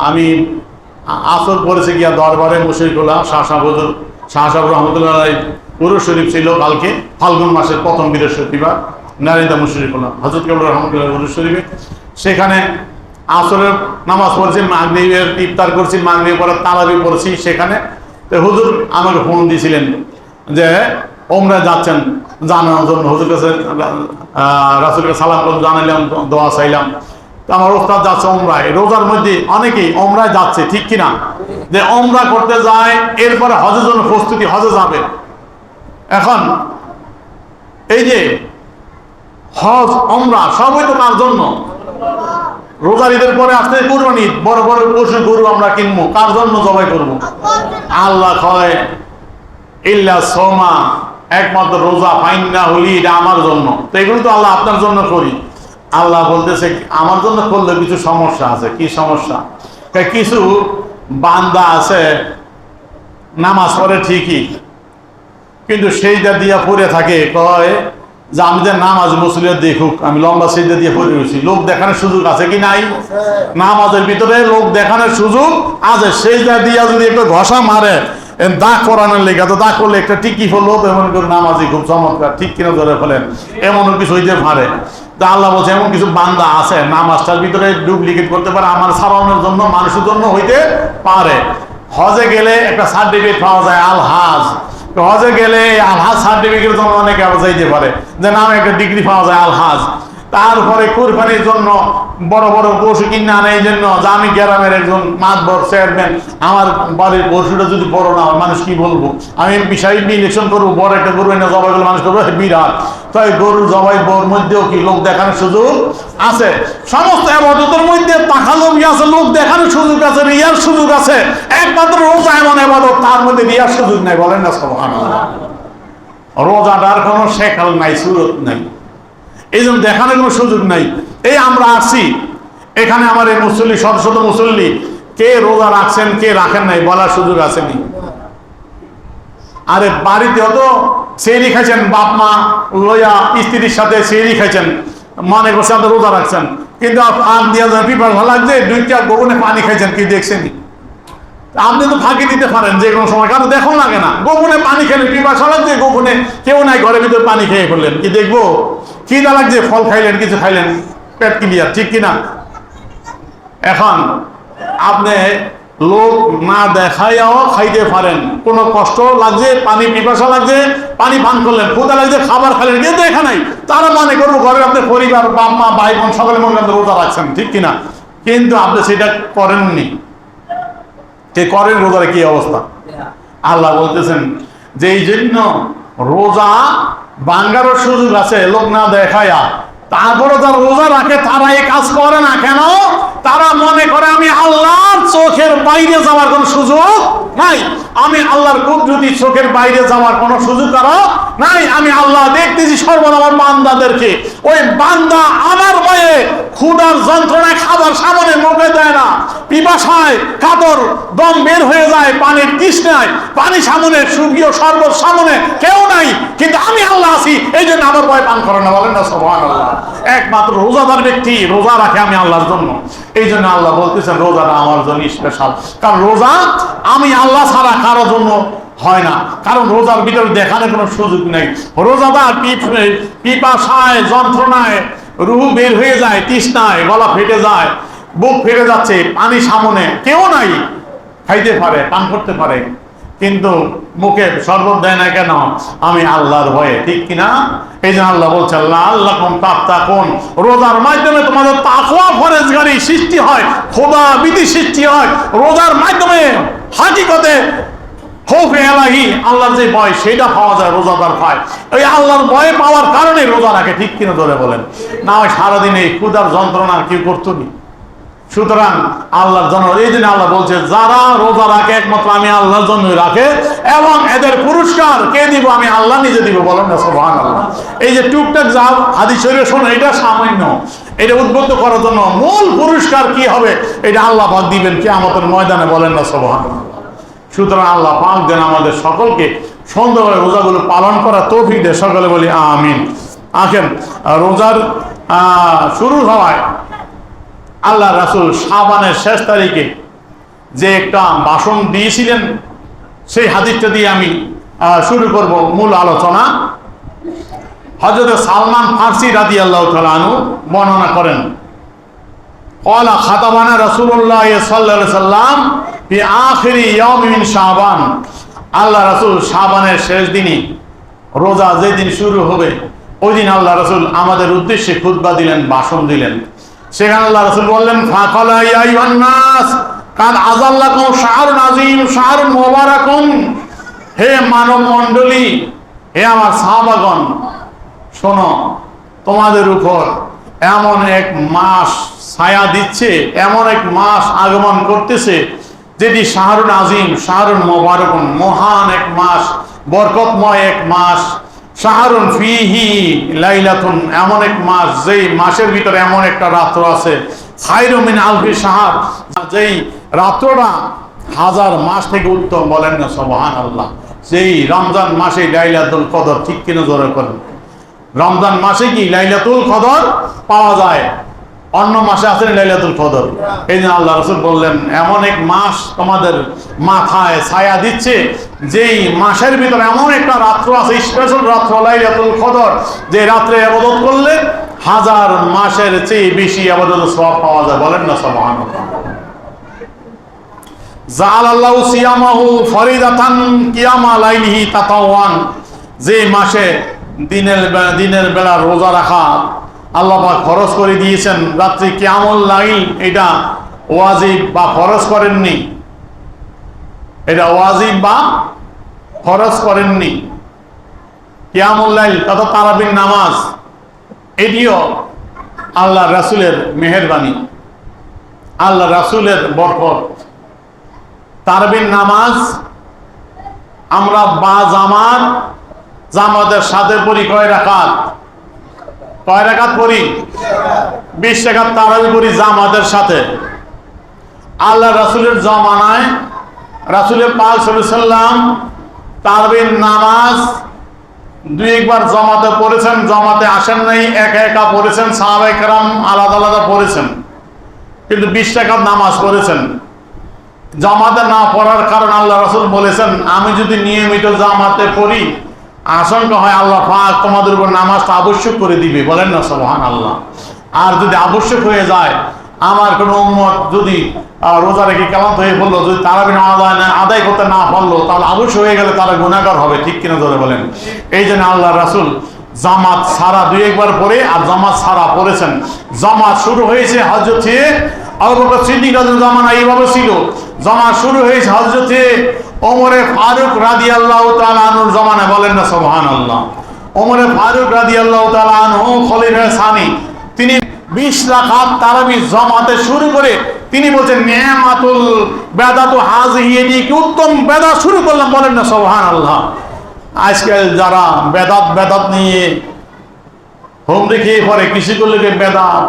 আমি আসর পড়েছে গিয়া দরবারে মুশরিকুল্লাহ শাহ সাহেব রহমতুল্লাহ পুরুষ শরীফ ছিল কালকে, ফাল্গুন মাসের প্রথম বৃহস্পতিবার, নারিন্দা মুশরিকুল্লাহ হযরত কেবল রহমতুল্লাহ পুরুষ শরীফে। সেখানে আসরের নামাজ পড়েছি, মাগরিবের ইফতার করছি, মাগরিবের পরে তারাবি পড়েছি। সেখানে হুজুর আমাকে ফোন দিয়েছিলেন যে ওমরা যাচ্ছেন, জানানোর জন্য হুজুর কাছে রাসূলকে সালাম করে জানাইলাম, দোয়া চাইলাম। আমার ওস্তাদ যাচ্ছে ওমরায়, রোজার মধ্যে অনেকেই ওমরায় যাচ্ছে, ঠিক কিনা? যে ওমরা করতে যায়, এরপরে হজের জন্য প্রস্তুতি, হজে যাবে। এখন এই যে হজ ওমরা সবই তো তার জন্য। রোজার ঈদের পরে আসতে কুরবানি, বড় বড় পশু গরু আমরা কিনবো, কার জন্য জবাই করবো? আল্লাহ কয় ইল্লা সাওমা, একমাত্র রোজা ফাইন্নাহু লি, এটা আমার জন্য। তো এগুলো তো আল্লাহ আপনার জন্য করি। আল্লাহ বলতেছে আমার জন্য করলে কিছু সমস্যা আছে। কি সমস্যা? কিছু বান্দা আছে নামাজ পড়ে ঠিকই, কিন্তু সেইটা দিয়া পড়ে থাকে, কয় যে আমি যে নামাজ মুসলিম দেখুক, আমি লম্বা সেইটা দিয়ে পড়ে রয়েছি। লোক দেখানোর সুযোগ আছে কি নাই? নামাজের ভিতরে লোক দেখানোর সুযোগ আছে। সেইটা দিয়া যদি একটু ঘষা মারে, দাগ করানোর লেগে, তো দাগ করলে একটা টিকি হলো তো এমন করে নামাজি খুব চমৎকার, ঠিক কিনা ধরে ফেলেন, এমন কিছু হইতে পারে। তা আল্লাহ বলছে এমন কিছু বান্দা আছে নামাজটার ভিতরে ডুপ্লিকেট করতে পারে, আমার সারানোর জন্য, মানুষের জন্য হইতে পারে। হজে গেলে একটা সার্টিফিকেট পাওয়া যায় আল হাজ, হজে গেলে আল হাজ সার্টিফিকেটের জন্য অনেকে যাইতে পারে, যে নামে একটা ডিগ্রি পাওয়া যায় আল হাজ। তারপরে কুরবানির জন্য বড় বড় পশু কিনে আনে, এই জন্য যে আমি গ্রামের একজন মাতবর চেয়ারম্যান, আমার বাড়ির পশুটা যদি বড় না হয় মানুষ কি বলবো, আমি এমপি সাহেব ইলেকশন করবো, বড় একটা গরু এনে জবাই করলে মানুষ করবো বিরাট। তাই গরু জবাই বর মধ্যেও কি লোক দেখানোর সুযোগ আছে? সমস্ত ইবাদতের মধ্যে তাকালুবি আছে, লোক দেখানোর সুযোগ আছে, রিয়ার সুযোগ আছে। একমাত্র রোজা এমন ইবাদত তার মধ্যে রিয়ার সুযোগ নাই, বলেন না সুবহানাল্লাহ। রোজাটার কোনো শেখাল নাই, সুরত নাই, এই জন্য দেখানোর কোনো সুযোগ নাই। এই আমরা আসছি এখানে, আমার এই মুসল্লি, শত শত মুসল্লি, কে রোজা রাখছেন কে রাখেন নাই বলার সুযোগ আসেনি। আরে বাড়িতেও তো সেহরি খাইছেন, বাপ মা লইয়া স্ত্রীর সাথে সেহরি খাইছেন, মনে করছে আপনি রোজা রাখছেন, কিন্তু ফাঁক দিয়া পিপার ভালো লাগছে, দুইটা গোপনে পানি খাইছেন, কি দেখছেন? আপনি তো ফাঁকি দিতে পারেন যে কোনো সময়, কারণ দেখো লাগে না, গোপনে পানি খেলেন, পিপাসা লাগছে, গোপনে কেউ নাই ঘরের ভিতরে পানি খেয়ে ফেললেন, কি দেখবো? খিদা লাগছে, ফল খাইলেন, কিছু খাইলেন, পেট ক্লিয়ার, ঠিক কিনা? এখন আপনি লোক না দেখাইয়াও খাইতে পারেন, কোনো কষ্ট লাগছে, পানি পিপাসা লাগছে, পানি পান করলেন, ক্ষুধা লাগছে, খাবার খাইলেন, কেউ দেখা নাই, তারা মনে করবো ঘরের আপনার পরিবার, বাপ মা ভাই বোন সকলে মনে করেন রোজা রাখছেন, ঠিক কিনা? কিন্তু আপনি সেটা করেননি। কে করেন? রোজার কি অবস্থা? আল্লাহ বলতেছেন যে এই জন্য রোজা ভাঙ্গারও সুযোগ আছে, লোক না দেখায়া। তারপরে যারা রোজা রাখে তারা এই কাজ করে না কেন? তারা মনে করে আমি আল্লাহর চোখের বাইরে যাওয়ার কোনো সুযোগ নাই, আমি আল্লাহর কুদরতি চোখের বাইরে যাওয়ার কোনো সুযোগ কারো নাই। আমি আল্লাহ দেখতেছি সর্বদা আমার বান্দাদেরকে, ওই বান্দা আমার ভয়ে ক্ষুধার যন্ত্রণায় খাবার সামনে মুখে দেয় না, পিপাসায় কাতর দম বের হয়ে যায়, পানির তৃষ্ণায় পানি সামনে, সুগীয় শরবত সামনে, কেউ নাই, কিন্তু আমি আল্লাহ আছি, এই জন্য আমার ভয় পান করে না, বলেন না সুবহানাল্লাহ। একমাত্র রোজাদার ব্যক্তি রোজা রাখে আমি আল্লাহর জন্য, এই জন্য আল্লাহ বলতেছেন রোজাটা আমার জন্য স্পেশাল, কারণ রোজা আমি আল্লাহ ছাড়া কারোর জন্য হয় না, কারণ রোজার ভিতরে দেখানোর কোনো সুযোগ নেই। রোজাদার পিপাসায় যন্ত্রণায় রুহু বের হয়ে যায়, তৃষ্ণায় গলা ফেটে যায়, বুক ফেটে যাচ্ছে, পানি সামনে, কেউ নাই, খাইতে পারে, পান করতে পারে, কিন্তু মুখে শরবত দেয় না কেন? আমি আল্লাহর ভয়ে, ঠিক কিনা? এই জন্য আল্লাহ বলছে লাআল্লাকুম তাত্তাকুন, রোজার মাধ্যমে তোমাদের তাকওয়া পরহেজগারি সৃষ্টি হয়, খোদা ভীতি সৃষ্টি হয়, রোজার মাধ্যমে হাকিকতে খৌফে এলাহি, আল্লাহর যে ভয় সেটা পাওয়া যায়, রোজাদার পায়। এই আল্লাহর ভয় পাওয়ার কারণে রোজা রাখে, ঠিক কিনা ধরে বলেন? না হয় সারাদিন এই ক্ষুধার যন্ত্রণা কি করতো নি? সুতরাং আল্লাহর জন্য, এই জন্য আল্লাহ বলছে যারা রোজা রাখে একমাত্র আমি আল্লাহর জন্যই রাখে, এবং এদের পুরস্কার কে দিব? আমি আল্লাহ নিজে দিব, বলেন না সুবহানাল্লাহ। এই যে টুকটাক যা হাদিস শরীফে শোনো, এটা সামান্য, এটা উদ্বুদ্ধ করার জন্য, মূল পুরস্কার কি হবে এটা আল্লাহ পাক দিবেন কিয়ামতের ময়দানে, বলেন না সুবহানাল্লাহ। সুতরাং আল্লাহ পাক যেন আমাদের সকলকে সুন্দরভাবে রোজাগুলো পালন করা তৌফিক দেয়, সকলে বলি আমিন। আখের রোজার শুরু হওয়ায় আল্লাহ রাসূল শাবানের শেষ তারিখে যে একটা ভাষণ দিয়েছিলেন, সেই হাদিসটা দিয়ে আমি শুরু করব মূল আলোচনা। হযরত সালমান ফারসি রাদিয়াল্লাহু তাআলা আনহু বর্ণনা করেন, ক্বালা খাতাবানা রাসূলুল্লাহ সাল্লাল্লাহু আলাইহি সাল্লাম ফি আখিরি ইয়াউম মিন শাবান, আল্লাহ রাসূল শাবানের শেষ দিনই, রোজা যেদিন শুরু হবে ওই দিন আল্লাহ রাসূল আমাদের উদ্দেশ্যে খুতবা দিলেন, ভাষণ দিলেন। সেখানে আল্লাহ রাসূল বললেন, ফাকালা ইয়া আইয়ুহান নাস কাদ আযাল্লাকুম শাহরুন আযীম শাহরুন মুবারাকুন, হে মানব মণ্ডলী, হে আমার সাহাবাগণ, শোনো, তোমাদের উপর এমন এক মাস ছায়া দিচ্ছে, এমন এক মাস আগমন করতেছে যেটি শাহরুন আযীম শাহরুন মুবারাকুন, মহান এক মাস, বরকতময় এক মাস, শাহরুন ফিহি লাইলাতুন, এমন এক মাস যেই মাসের ভিতরে এমন একটা রাত্র আছে, খায়রু মিন আলফি শাহর, যেই রাত্রটা হাজার মাস থেকে উত্তম, বলেন না সুবহানাল্লাহ। যেই রমজান মাসে লাইলাতুল কদর, ঠিক কিনা জোরে করেন? রমজান মাসে কি লাইলাতুল কদর পাওয়া যায়? অন্য মাসে আছে লাইলাতুল কদর। এই জন্য আল্লাহ রাসূল বললেন এমন এক মাস তোমাদের মাথায় ছায়া দিচ্ছে, যেই মাসের ভিতরে এমন একটা রাত্র আছে, স্পেশাল রাত্র লাইলাতুল কদর, যে রাত্রে ইবাদত করলে 1000 মাসের চেয়ে বেশি ইবাদতের সওয়াব পাওয়া যায়। বলেন না সুবহানাল্লাহ। জাআলাল্লাহু সিয়ামাহু ফরিদাতান কিয়ামা লাইলিহি তাতাওয়ান, যে মাসে দিনের বেলা রোজা রাখা আল্লাহ পাক ফরজ করে দিয়েছেন, রাত্রি কিয়ামুল লাইল এটা ওয়াজিব বা ফরজ করেননি, এটা ওয়াজিব বা ফরজ করেননি। কিয়ামুল লাইল তথা তারাবির নামাজ, এটিও আল্লাহ রাসূলের মেহেরবানি, আল্লাহ রাসূলের বরকত। তারাবির নামাজ আমরা বা জামাতের সাথে পড়ি কয় রাকাত পড়ি? 20 রাকাত তারাবি পড়ি জামাতের সাথে। আল্লাহ রাসূলের জমানায় রাসূল পাক সাল্লাল্লাহু আলাইহি সাল্লাম তারাবির নামাজ 2 বার জামাতে পড়েছেন, জামাতে আসেন নাই, একা একা পড়েছেন, সাহাবায়ে কেরাম আলাদা আলাদা পড়েছেন, কিন্তু 20 রাকাত নামাজ পড়েছেন। জামাতে না পড়ার কারণ আল্লাহ রাসূল বলেছেন, আমি যদি নিয়মিত জামাতে পড়ি আশঙ্কা হয় আল্লাহ পাক তোমাদের উপর নামাজটা আবশ্যক করে দিবে। বলেন না সুবহানাল্লাহ। আর যদি আবশ্যক হয়ে যায়, আমার কোনো উম্মত যদি রোজা রেখে ক্লান্ত হয়ে পড়লো, যদি তারাবি আদায় করতে না পারলো, তাহলে অবশ্যই হয়ে গেলে তারা গুনাহগার হবে। ঠিক কিনা ধরে বলেন? এই জন্য আল্লাহ রাসূল জামাত সারা 2 বার পড়ে আর জামাত সারা পড়েছেন। জামাত শুরু হয়েছে হযরত আবু বকর সিদ্দিক রাদিয়াল্লাহু জামানা এইভাবে ছিল। জামাত শুরু হয়েছে হযরত ওমরে ফারুক রাদিয়াল্লাহু তাআলা আনহুর জামানায়। বলেন না সুবহানাল্লাহ। ওমরে ফারুক রাদিয়াল্লাহু তাআলা আনহু খলিফা সানি, তিনি 20 রাকাত তারাবি জামাতে শুরু করে তিনি বলেন নিয়ামাতুল বেদাতু হাযিহি, এটি কি উত্তম বেদাত শুরু করলাম। বলেন না সুবহানাল্লাহ। আজকাল যারা বেদাত নিয়ে হুমড়ি খেয়ে পড়ে, কৃষি করলে বেদাত,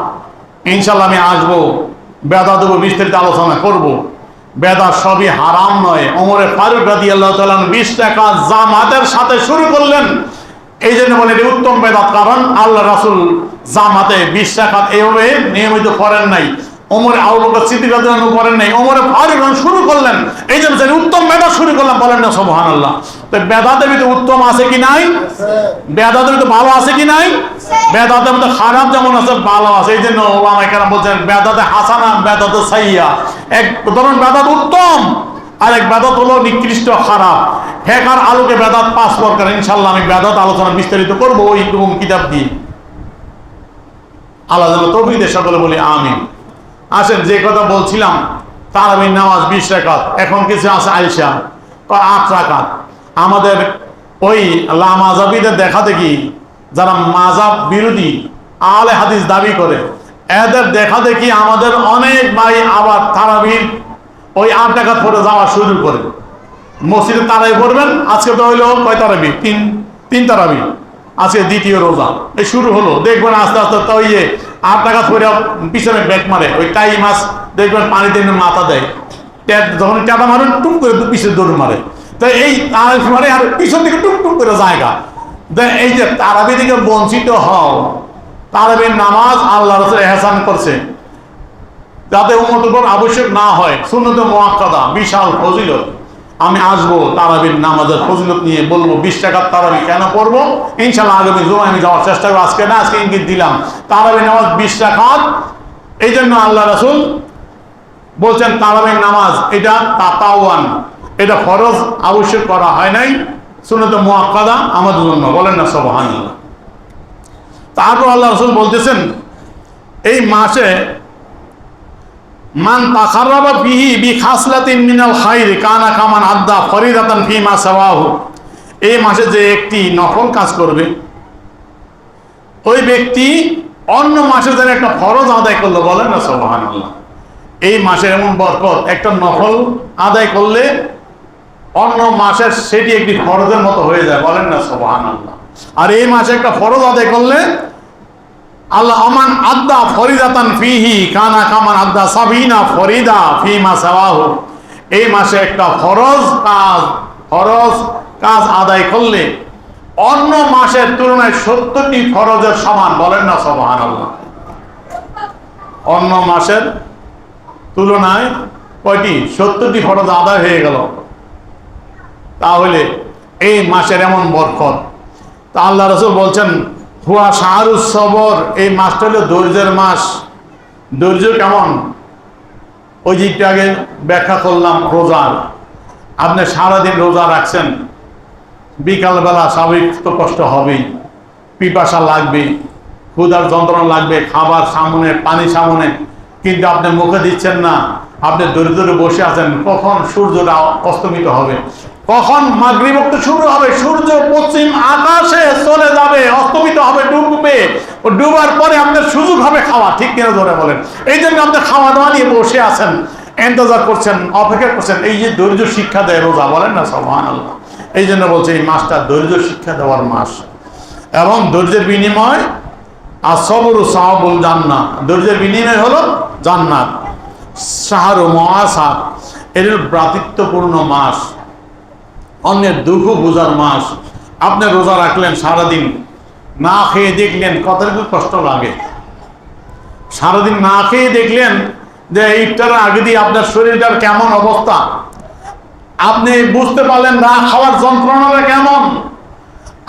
ইনশাআল্লাহ আমি আসবো, বেদাতের উপর বিস্তারিত আলোচনা করব। বেদাত সবই হারাম নয়। ওমরে ফারুক রাদিয়াল্লাহু তাআলা 20 রাকাত জামাতের সাথে শুরু করলেন, এই জন্য বলে এটি উত্তম বেদাত। কারণ আল্লাহ রাসূল জামাতে 20 রাকাত এইভাবে নিয়মিত করেন নাই, ওমরে আবু বকর সিদ্দিক রাদিয়াল্লাহু আনহু করেন নাই, ওমরে ফারুক শুরু করলেন, এই জন্য উত্তম বেদাত শুরু করলাম। বলেন না সুবহানাল্লাহ। তো বেদাতের ভিতরে উত্তম আছে কি নাই? বেদাতের ভিতরে ভালো আছে কি নাই? বেদাতের মধ্যে খারাপ যেমন আছে ভালো আছে। এই জন্য ওলামায়ে কেরাম বলছেন বেদাতে হাসানা, বেদাতে সাইয়্যা। এক ধরনের বেদাত উত্তম, আর এক বেদাত হলো নিকৃষ্ট, খারাপ। ফিকহের আলোকে বেদাত 5 প্রকার। ইনশাআল্লাহ আমি বেদাত আলোচনা বিস্তারিত করব ওই কিতাব দিয়ে। আল্লাহ যেন তৌফিক দেয়, সকলে বলি আমিন। আসেন, যে কথা বলছিলাম, তারাবির নামাজ 20 রাকাত, এখন কিছু আছে আয়েশা 8 রাকাত। আমাদের ওই লামাযাবিদের দেখা দেখি, যারা মাযহাব বিরোধী আহলে হাদিস দাবি করে, এদের দেখা দেখি আমাদের অনেক ভাই আবার তারাবির ওই 8 রাকাত পড়ে যাওয়া শুরু করে। মসজিদে তারাবি পড়বেন, আজকে তো হইলো কয় তারাবি? 3 তারাবি, আজকে দ্বিতীয় রোজা এই শুরু হলো। দেখবেন আস্তে আস্তে তো ওই 8 রাকাত পড়ে পিছনে ব্যাক মারে, ওই টাই মাছ দেখবেন পানিতে মাথা দেয়, যখন টাটা মারেন টুক করে পিছনে দৌড় মারে। তো এই মানে আর পিছন দিকে টুক করে জায়গা। এই যে তারাবি থেকে বঞ্চিত হও, তারাবির নামাজ আল্লাহ রাসূল ইহসান করছে, যাতে উম্মতের উপর আবশ্যক না হয়, সুন্নতে মুআক্কাদা, বিশাল ফজিলত। আমি আসবো তারাবির নামাজের ফজিলত নিয়ে, বলবো 20 রাকাত তারাবি কেন পড়বো। ইনশাআল্লাহ আগামী জুমায় আমি যাওয়ার চেষ্টা করবো। আজকে না, আজকে ইঙ্গিত দিলাম, তারাবির নামাজ 20 রাকাত। এই জন্য আল্লাহ রাসূল বলছেন তারাবির নামাজ এটা তাতাওয়ান, এটা ফরজ আবশ্যক করা হয় নাই, সুন্নতে মুআক্কাদা আমাদের জন্য। বলেন না সুবহানাল্লাহ। তারপর আল্লাহ রাসূল বলতেছেন এই মাসে মান তাকাররাবা বিহি বিখাসলাতিন মিনাল খায়রি কানা কামান আদ্দা ফরিদাতান ফিমা সাওয়াহু, এই মাসে যে একটি নফল কাজ করবে, ওই ব্যক্তি অন্য মাসে যেন একটা ফরজ আদায় করলো। বলেন না সুবহানাল্লাহ। এই মাসে এমন বরকত, একটা নফল আদায় করলে অন্য মাসের সেটি একটি ফরজের মতো হয়ে যায়। বলেন না সুবহানাল্লাহ। আর এই মাসে একটা ফরজ আদায় করলে আল্লাহ আমান আদ্দা ফরিদাতান ফিহি কানা কামান আদ্দা সাবিনা ফরিদা ফিমা সাওয়াহু, এই মাসে একটা ফরজ কাজ আদায় করলে অন্য মাসের তুলনায় 70টি ফরজের সমান। বলেন না সুবহানাল্লাহ। অন্য মাসের তুলনায় কয়টি 70টি ফরজ আদায় হয়ে গেল। তাহলে এই মাসের এমন বরকত। তা আল্লাহ রাসূল বলছেন হুয়া শাহরুস সবর, এই মাসটা হলো ধৈর্যের মাস। ধৈর্য কেমন? ওই যে একটু আগে ব্যাখ্যা করলাম রোজার। আপনি সারাদিন রোজা রাখছেন, বিকালবেলা স্বাভাবিক তো কষ্ট হবেই, পিপাসা লাগবে, ক্ষুধার যন্ত্রণা লাগবে, খাবার সামনে, পানি সামনে, কিন্তু আপনি মুখে দিচ্ছেন না, আপনি ধরে ধরে বসে আছেন কখন সূর্যটা অস্তমিত হবে, কখন মাগরিব ওয়াক্ত শুরু হবে, সূর্য পশ্চিম আকাশে চলে যাবে, অস্তমিত হবে, ডুববে, ও ডুবার পরে আপনার সুযোগ হবে খাওয়া, ঠিক কিনা ধরে বলেন? এই জন্য আপনি খাওয়া দাওয়া নিয়ে বসে আছেন, ইন্তজার করছেন, অপেক্ষা করছেন। এই যে ধৈর্য শিক্ষা দেয় রোজা, বলেন না সুবহানাল্লাহ। এই জন্য বলছে এই মাসটা ধৈর্য শিক্ষা দেওয়ার মাস, এবং ধৈর্যের বিনিময় আসবরু সাহাবুল জান্নাত, ধৈর্যের বিনিময় হলো জান্নাত। শাহরু মুআসার, এর ভ্রাতৃত্বপূর্ণ মাস, অন্যের দুঃখ বোঝার মাস। আপনি রোজা রাখলেন, সারাদিন না খেয়ে দেখলেন কতটুকু কষ্ট লাগে, সারাদিন না খেয়ে দেখলেন যে ইফতারের আগে দিয়ে আপনার শরীরটার কেমন অবস্থা, আপনি বুঝতে পারলেন না খাওয়ার যন্ত্রণাটা কেমন।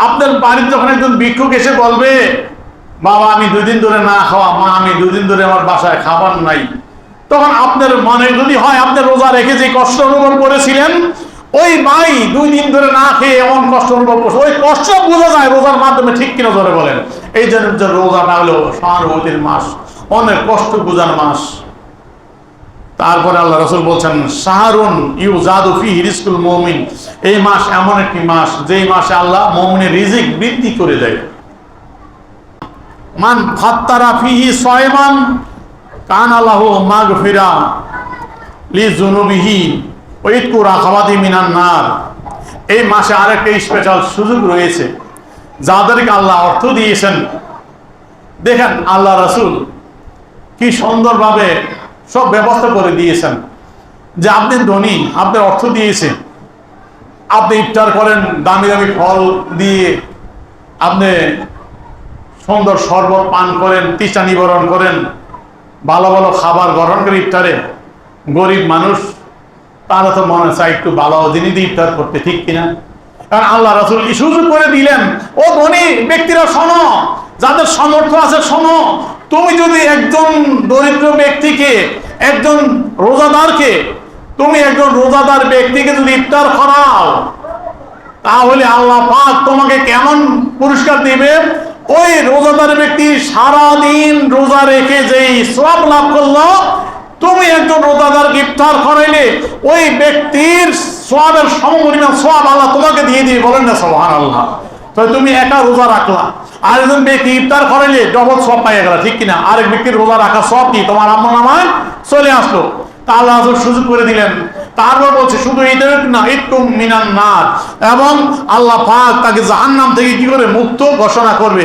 আপনার বাড়ির যখন একজন ভিক্ষুক এসে বলবে বাবা আমি 2 দিন ধরে না খাওয়া, মা আমি 2 দিন ধরে আমার বাসায় খাবার নাই, তখন আপনার মনে যদি হয় আপনি রোজা রেখে যে কষ্ট অনুভব করেছিলেন, ওই ভাই 2 দিন ধরে না খেয়ে এমন কষ্ট অনুভব করছে, ওই কষ্ট বোঝা যায় রোজার মাধ্যমে, ঠিক কিনা ধরে বলেন? এই জন্য রোজাটা হলো সহানুভূতির মাস, অনেক কষ্ট বোঝার মাস। তারপরে আল্লাহ রাসূল বলছেন শাহরুন ইউজাদু ফিহি রিজকুল মুমিন, এই মাস এমন একটি মাস যেই মাসে আল্লাহ মুমিনের রিজিক বৃদ্ধি করে দেয়। মান ফাত্তারা ফিহি সায়মান কানা লাহু মাগফিরা লিযুনুবিহি ওয়া ইতকু রাকাবাতি মিনান নার। এই মাসে আরেকটা স্পেশাল সুযোগ রয়েছে, যাদেরকে আল্লাহ অর্থ দিয়েছেন। দেখেন আল্লাহ রাসূল কি সুন্দরভাবে সব ব্যবস্থা করে দিয়েছেন, যে আপনি ধনী, আপনার অর্থ দিয়েছে, আপনি ইফতার করেন দামি দামি ফল দিয়ে, আপনি সুন্দর শরবত পান করেন, তৃষ্ণা নিবারণ করেন, ভালো ভালো খাবার গ্রহণ করে ইফতারে। গরিব মানুষ তারা তো মনে চায় একটু ভালো জিনিস দিয়ে ইফতার করতে, ঠিক কিনা? কারণ আল্লাহ রাসূল এই সুযোগ করে দিলেন, ও ধনী ব্যক্তিরা শোনো, যাদের সামর্থ্য আছে শোনো, তুমি যদি একজন দরিদ্র ব্যক্তিকে, একজন রোজাদারকে, তুমি একজন রোজাদার ব্যক্তিকে যদি ইফতার করাও, তাহলে আল্লাহ পাক তোমাকে কেমন পুরস্কার দিবে? ওই রোজাদার ব্যক্তি সারাদিন রোজা রেখে যেই সওয়াব লাভ করলো, তুমি একজন রোজাদারকে ইফতার করাইলে ওই ব্যক্তির সওয়াবের সমপরিমাণ সওয়াব আল্লাহ তোমাকে দিয়ে দিবে, বলেন না সুবহানাল্লাহ। তো তুমি একা রোজা রাখলা, আরেকজন ব্যক্তি ইফতার করাইলে ডবল সওয়াব পাইয়া গেল, ঠিক কিনা? আরেক ব্যক্তির রোজা রাখা সওয়াব কি তোমার আমলনামায় চলে আসলো। তা আল্লাহ সুযোগ করে দিলেন। তারপর বলছে শুধু এইটাই না, ইতকুম মিনান নার, এবং আল্লাহ পাক তাকে জাহান্নাম থেকে কি করে মুক্ত ঘোষণা করবে।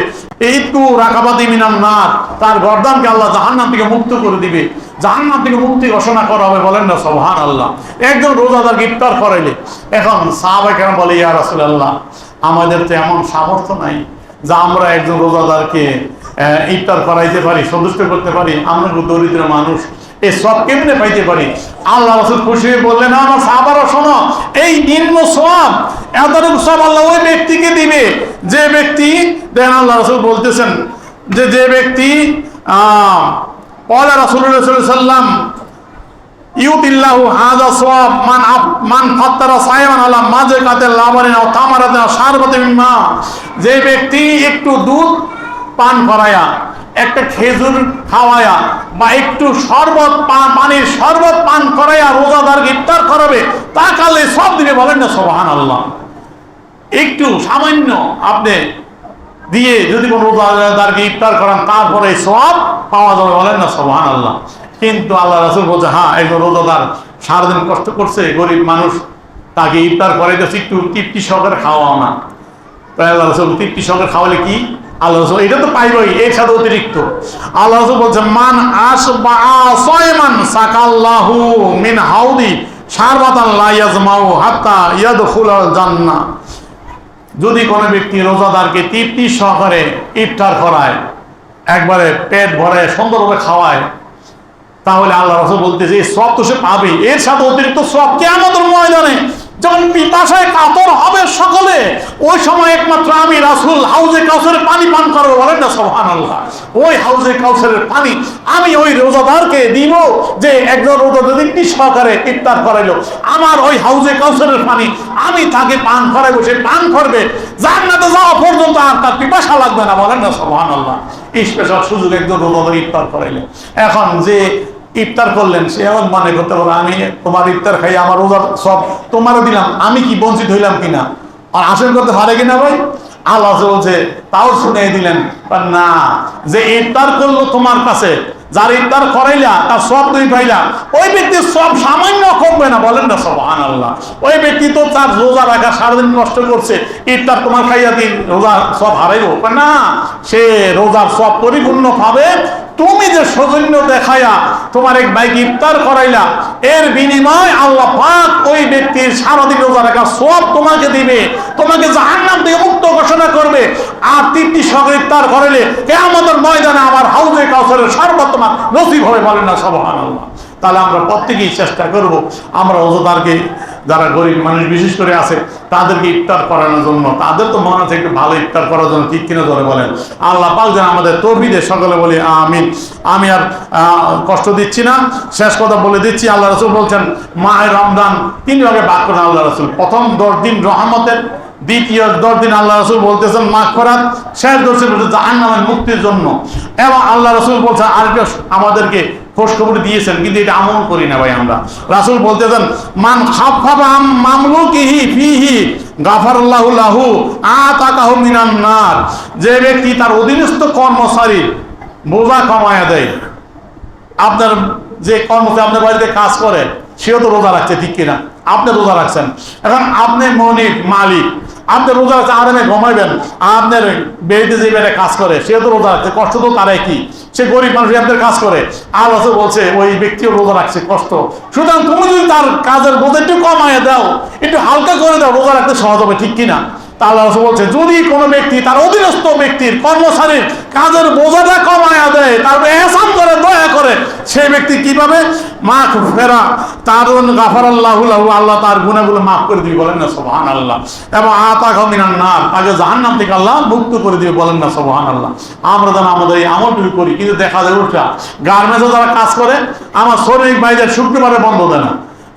ইতকু রাকাবাতি মিনান নার, তার গর্দানকে আল্লাহ জাহান্নাম থেকে মুক্ত করে দিবে, জাহান্নাম থেকে মুক্তি ঘোষণা করা হবে, বলেন না সুবহানাল্লাহ। একজন রোজাদারকে ইফতার করাইলে, এখন সাহাবায়ে কেরাম বলে ইয়া রাসূলুল্লাহ আমাদের তো এমন সামর্থ্য নাই যে আমরা একজন রোজাদারকে ইফতার করাইতে পারি, সন্তুষ্ট করতে পারি, আমরা দরিদ্র মানুষ, এই সব কেমনে পাইতে পারি? আল্লাহ রাসূল খুশি হয়ে বললেন আমার সাহাবারা শোনো, এই নিম্ন সওয়াব এতটুকু সওয়াব আল্লাহ ওই ব্যক্তিকে দিবে যে ব্যক্তি, দেন আল্লাহ রাসূল বলতেছেন যে ব্যক্তি ক্বালা রাসূলুল্লাহ সাল্লাল্লাহু আলাইহি ওয়াসাল্লাম ইউতিল্লাহু হাযা সওয়াব মান ফাত্তারা সায়মান আলা মাযকাতিল লাবারিন আও তামারাতিন আও শারবাতিন মিম্মা, যে ব্যক্তি একটু দুধ পান করায়া, একটা খেজুর খাওয়ায়া, বা একটু শরবত পানির শরবত পান করাইয়া রোজাদারকে ইফতার করাবে, তা কালে সব দিবে, বলেন না সুবহানাল্লাহ। একটু সামান্য আপনি দিয়ে যদি কোনো রোজাদারকে ইফতার করান, তারপরে সওয়াব পাওয়া যাবে, বলেন না সুবহানাল্লাহ। কিন্তু আল্লাহ রাসূল বলছে হ্যাঁ একজন রোজাদার সারাদিন কষ্ট করছে, গরিব মানুষ, তাকে ইফতার করাইতেছে, একটু তৃপ্তি সহকারে খাওয়াও না। তাই আল্লাহ রাসূল তৃপ্তি সহকারে খাওয়ালে কি আল্লাহ রাসূল এটা তো পাইবই, এর সাথে অতিরিক্ত আল্লাহ রাসূল বলছেন মান আসবা সায়মান সাকাল্লাহু মিন হাউদি শারবাতান লা ইয়াজমাউ হাত্তা ইয়াদখুলাল জান্নাহ। যদি কোনো ব্যক্তি রোজাদারকে তৃপ্তি সহকারে ইফতার করায়, একবারে পেট ভরে সুন্দরভাবে খাওয়ায়, তাহলে আল্লাহ রাসূল বলতেছে এই সব তো সে পাবে, এর সাথে অতিরিক্ত সব কিয়ামতের ময়দানে যখন পিপাসায় কাতর হবে সকলে, ওই সময় একমাত্র আমি রাসূল হাউজে কাউসারের পানি পান করবো, বলেন না সুবহানাল্লাহ। ওই হাউজে কাউসারের পানি আমি ওই রোজাদারকে দিব, যে একজন রোজাদার সহকারে ইফতার করাইলো, আমার ওই হাউজে কাউসারের পানি আমি তাকে পান করাইবো, সে পান করবে, জান্নাতে যাওয়া পর্যন্ত আর তার পিপাসা লাগবে না, বলেন না সুবহানাল্লাহ। স্পেশাল সুযোগ একজন রোজাদার ইফতার করাইলে। এখন যে ইফতার করলেন সে এমন মনে করতে পারে আমি তোমার ইফতার খাই আমার রোজার সব তোমারও দিলাম, আমি কি বঞ্চিত হইলাম কিনা, আর আসল করতে পারে কিনা ভাই? আল্লাহ বলছে তাও শুনিয়ে দিলেন না, যে ইফতার করলো তোমার কাছে, যার ইফতার করাইলা তার সব তুই পাইলা, ওই ব্যক্তির সব সামান্য কমবে না, বলেন না সুবহানাল্লাহ। ওই ব্যক্তি তো তার রোজা রাখা সারাদিন কষ্ট করছে, ইফতার তোমার খাইয়া দিন রোজা সব হারাইবো না, সে রোজার সব পরিপূর্ণ পাবে। তুমি যে সৌজন্য দেখাইয়া তোমার এক ভাইকে ইফতার করাইলা, এর বিনিময় আল্লাহ পাক ওই ব্যক্তির সারাদিন রোজা রাখা সব তোমাকে দিবে, তোমাকে জাহান্নাম থেকে মুক্ত ঘোষণা করবে। আর তৃপ্তি সহকারে ইফতার করাইলে কিয়ামতের ময়দানে আমার হাউজে কাউসারের শরবত তোমার নসিব হবে, বলেন না সুবহানাল্লাহ। তাহলে আমরা প্রত্যেকেই চেষ্টা করব আমরা রোজাদারকে, যারা গরিব মানুষ বিশেষ করে আছে, তাদেরকে ইফতার করানোর জন্য, তাদের তো মনে আছে একটু ভালো ইফতার করার জন্য, ঠিক কিনা ধরে বলেন। আল্লাহ পাক যেন আমাদের তৌফিক দেয়, সকলে বলি আমিন। আমি আর কষ্ট দিচ্ছি না, শেষ কথা বলে দিচ্ছি। আল্লাহ রাসূল বলছেন মাহে রমজান 3 ভাগে ভাগ করেন আল্লাহ রাসূল। প্রথম 10 দিন রহমতের, দ্বিতীয় 10 দিন আল্লাহ রাসূল বলতেছেন মাগফিরাত, শেষ 10 দিন জাহান্নামের মুক্তির জন্য। এবং আল্লাহ রাসূল বলছেন আরেকটা আমাদেরকে খোঁজখবর দিয়েছেন, কিন্তু এটা আমল করি না ভাই আমরা। রাসূল বলতেছেন মান খাফফাফা মামলুকিহি ফিহি গাফারাল্লাহু লাহু আতাকাহু মিনান নার। যে ব্যক্তি তার অধীনস্থ কর্মচারী বোঝা কমায়া দেয়, আপনার যে কর্মচারী আপনার বাড়িতে কাজ করে সেও তো রোজা রাখছে, ঠিক কিনা? আপনি রোজা রাখছেন, এখন আপনি মালিক, আপনি রোজা রাখছেন, আরামে ঘুমাইবেন, আপনার বেড়িতে যে বেড়ে কাজ করে সেও তো রোজা রাখছে, কষ্ট তো তারাই কি, সে গরিব মানুষ আপনার কাজ করে, আর বলছে ওই ব্যক্তিও রোজা রাখছে, কষ্ট। সুতরাং তুমি যদি তার কাজের বোঝা একটু কমায় দাও, একটু হালকা করে দাও, রোজা রাখতে সহজ হবে, ঠিক কিনা? তাহলে বলছে যদি কোনো ব্যক্তি তার অধীনস্থ ব্যক্তির কর্মচারীর কাজের বোঝাটা কমায়া দেয়, তারপরে এহসান করে, দয়া করে, সেই ব্যক্তি কিভাবে মাগফিরা, তার গাফারাল্লাহু লাহু, আল্লাহ তার গুনাহগুলো মাফ করে দিবে, বলেন না সুবহানাল্লাহ। এবং আতাকাহু মিনান নার, তাকে জাহান্নাম থেকে আল্লাহ মুক্ত করে দিবে, বলেন না সুবহানাল্লাহ। আমরা যেন আমাদের এই আমলটুকু করি, কিন্তু দেখা যায় উল্টা। গার্মেন্টসে যারা কাজ করে, আমার শ্রমিক ভাইদের শুক্রবারে বন্ধ দেয় না,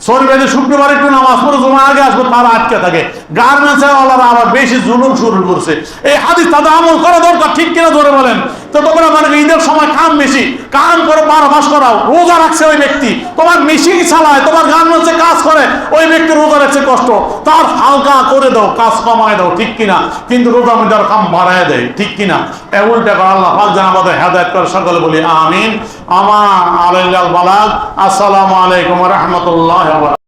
শনিবারে শুক্রবার একটু নামাজ পড়ে জমা আগে আসবে, তারা আটকে থাকে। গার্মেন্টস ওয়ালারা আবার বেশি জুলুম শুরু করছে। এই হাদিস তাদের আমল করা দরকার, ঠিক কিনা ধরে বলেন? তো তোমরা মানে ঈদের সময় কাম বেশি, কাম করে 12 মাস করাও, রোজা রাখছে ওই ব্যক্তি, তোমার মেশিন চালায়, তোমার গার্মেন্টসে কাজ করে ওই ব্যক্তি রোজা রাখছে, কষ্ট, তার হালকা করে দাও, কাজ কমায় দাও, ঠিক কিনা? কিন্তু রোজা মধ্যে কাম বাড়ায় দেয়, ঠিক কিনা? উল্টা করে আল্লাহ পাক যেন আমাদের হেদায়েত করে, সকলে বলি আমিন। আমা আলাইহিল বালাগ। আসসালামু আলাইকুম ওয়া রাহমাতুল্লাহি ওয়া বারাকাতুহু।